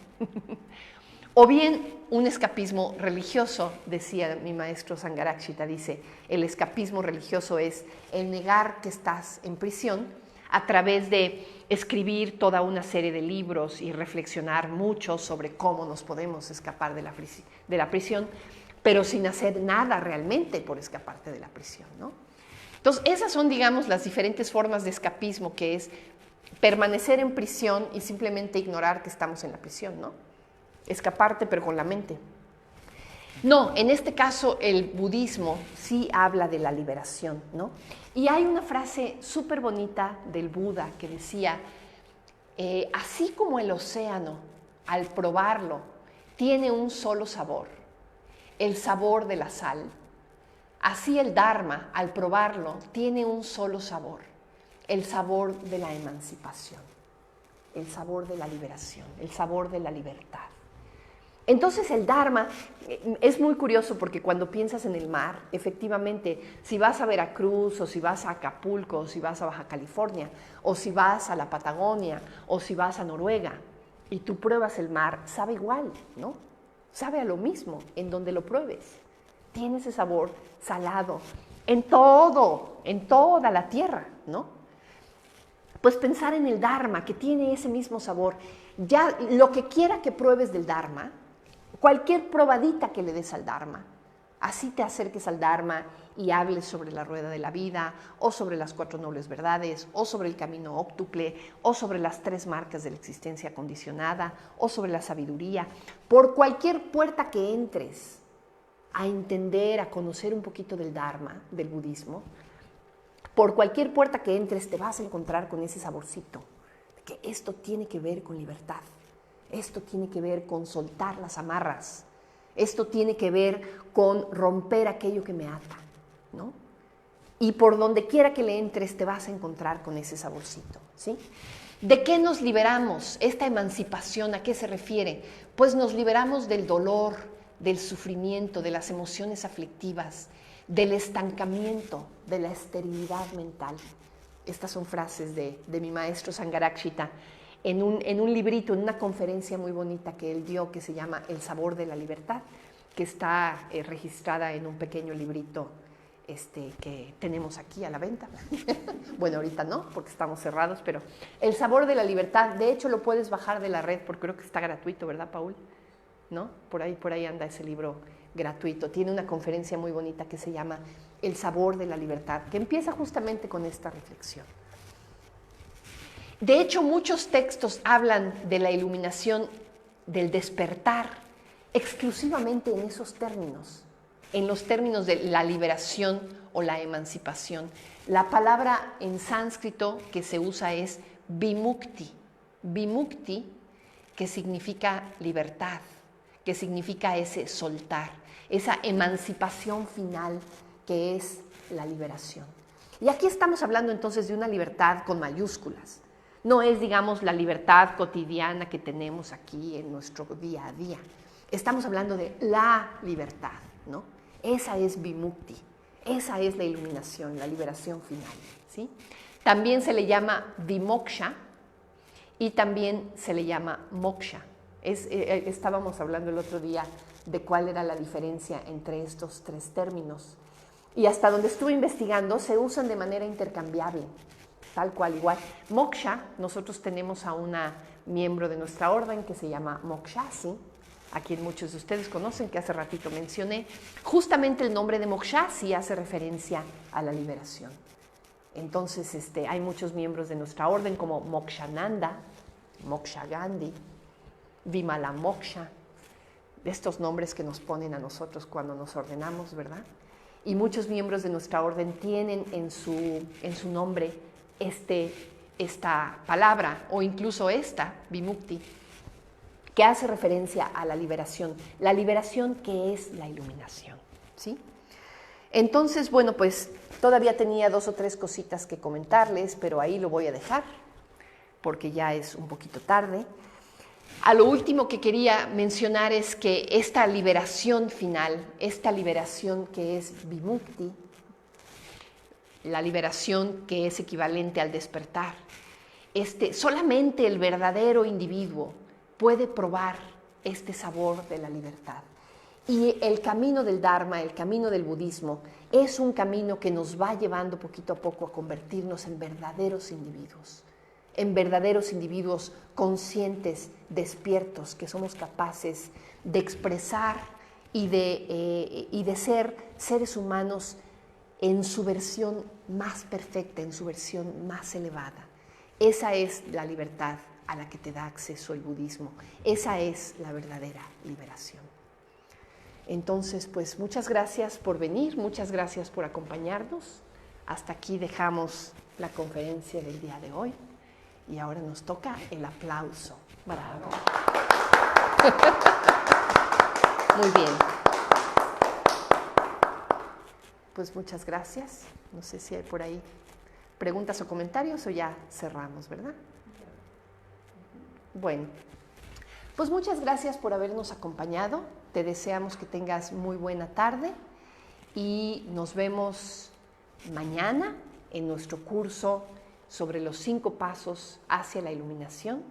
O bien un escapismo religioso, decía mi maestro Sangharakshita, dice, el escapismo religioso es el negar que estás en prisión a través de escribir toda una serie de libros y reflexionar mucho sobre cómo nos podemos escapar de la prisión, pero sin hacer nada realmente por escaparte de la prisión, ¿no? Entonces, esas son, digamos, las diferentes formas de escapismo, que es permanecer en prisión y simplemente ignorar que estamos en la prisión, ¿no? Escaparte, pero con la mente. No, en este caso el budismo sí habla de la liberación, ¿no? Y hay una frase súper bonita del Buda que decía, así como el océano, al probarlo, tiene un solo sabor, el sabor de la sal, así el Dharma, al probarlo, tiene un solo sabor, el sabor de la emancipación, el sabor de la liberación, el sabor de la libertad. Entonces el Dharma es muy curioso porque cuando piensas en el mar, efectivamente, si vas a Veracruz o si vas a Acapulco o si vas a Baja California o si vas a la Patagonia o si vas a Noruega y tú pruebas el mar, sabe igual, ¿no? Sabe a lo mismo en donde lo pruebes. Tiene ese sabor salado en todo, en toda la tierra, ¿no? Pues pensar en el Dharma, que tiene ese mismo sabor. Ya lo que quiera que pruebes del Dharma, cualquier probadita que le des al Dharma, así te acerques al Dharma y hables sobre la rueda de la vida, o sobre las 4 nobles verdades, o sobre el camino óctuple, o sobre las 3 marcas de la existencia condicionada, o sobre la sabiduría. Por cualquier puerta que entres a entender, a conocer un poquito del Dharma, del budismo, por cualquier puerta que entres te vas a encontrar con ese saborcito, que esto tiene que ver con libertad. Esto tiene que ver con soltar las amarras. Esto tiene que ver con romper aquello que me ata, ¿no? Y por donde quiera que le entres te vas a encontrar con ese saborcito, ¿sí? ¿De qué nos liberamos? Esta emancipación, ¿a qué se refiere? Pues nos liberamos del dolor, del sufrimiento, de las emociones aflictivas, del estancamiento, de la esterilidad mental. Estas son frases de mi maestro Sangharakshita. En un librito, en una conferencia muy bonita que él dio que se llama El sabor de la libertad, que está registrada en un pequeño librito que tenemos aquí a la venta. Bueno, ahorita no, porque estamos cerrados, pero El sabor de la libertad, de hecho lo puedes bajar de la red porque creo que está gratuito, ¿verdad, Paul? ¿No? Por ahí anda ese libro gratuito. Tiene una conferencia muy bonita que se llama El sabor de la libertad, que empieza justamente con esta reflexión. De hecho, muchos textos hablan de la iluminación, del despertar, exclusivamente en esos términos, en los términos de la liberación o la emancipación. La palabra en sánscrito que se usa es vimukti, vimukti, que significa libertad, que significa ese soltar, esa emancipación final que es la liberación. Y aquí estamos hablando entonces de una libertad con mayúsculas. No es, digamos, la libertad cotidiana que tenemos aquí en nuestro día a día. Estamos hablando de la libertad, ¿no? Esa es Vimukti, esa es la iluminación, la liberación final, ¿sí? También se le llama Vimoksha y también se le llama Moksha. Estábamos hablando el otro día de cuál era la diferencia entre estos tres términos. Y hasta donde estuve investigando, se usan de manera intercambiable, tal cual, igual. Moksha, nosotros tenemos a una miembro de nuestra orden que se llama Mokshasi, a quien muchos de ustedes conocen, que hace ratito mencioné. Justamente el nombre de Mokshasi hace referencia a la liberación. Entonces, hay muchos miembros de nuestra orden como Mokshananda, Moksha Gandhi, Vimala Moksha, de estos nombres que nos ponen a nosotros cuando nos ordenamos, ¿verdad? Y muchos miembros de nuestra orden tienen en su nombre esta palabra, o incluso esta, Vimukti, que hace referencia a la liberación que es la iluminación, ¿sí? Entonces, bueno, pues todavía tenía 2 o 3 cositas que comentarles, pero ahí lo voy a dejar, porque ya es un poquito tarde. A lo último que quería mencionar es que esta liberación final, esta liberación que es Vimukti, la liberación que es equivalente al despertar, solamente el verdadero individuo puede probar este sabor de la libertad. Y el camino del Dharma, el camino del budismo, es un camino que nos va llevando poquito a poco a convertirnos en verdaderos individuos conscientes, despiertos, que somos capaces de expresar y de ser seres humanos en su versión más perfecta, en su versión más elevada. Esa es la libertad a la que te da acceso el budismo. Esa es la verdadera liberación. Entonces, pues muchas gracias por venir, muchas gracias por acompañarnos. Hasta aquí dejamos la conferencia del día de hoy. Y ahora nos toca el aplauso. Bravo. Muy bien. Pues muchas gracias. No sé si hay por ahí preguntas o comentarios o ya cerramos, ¿verdad? Bueno, pues muchas gracias por habernos acompañado. Te deseamos que tengas muy buena tarde y nos vemos mañana en nuestro curso sobre los 5 pasos hacia la iluminación.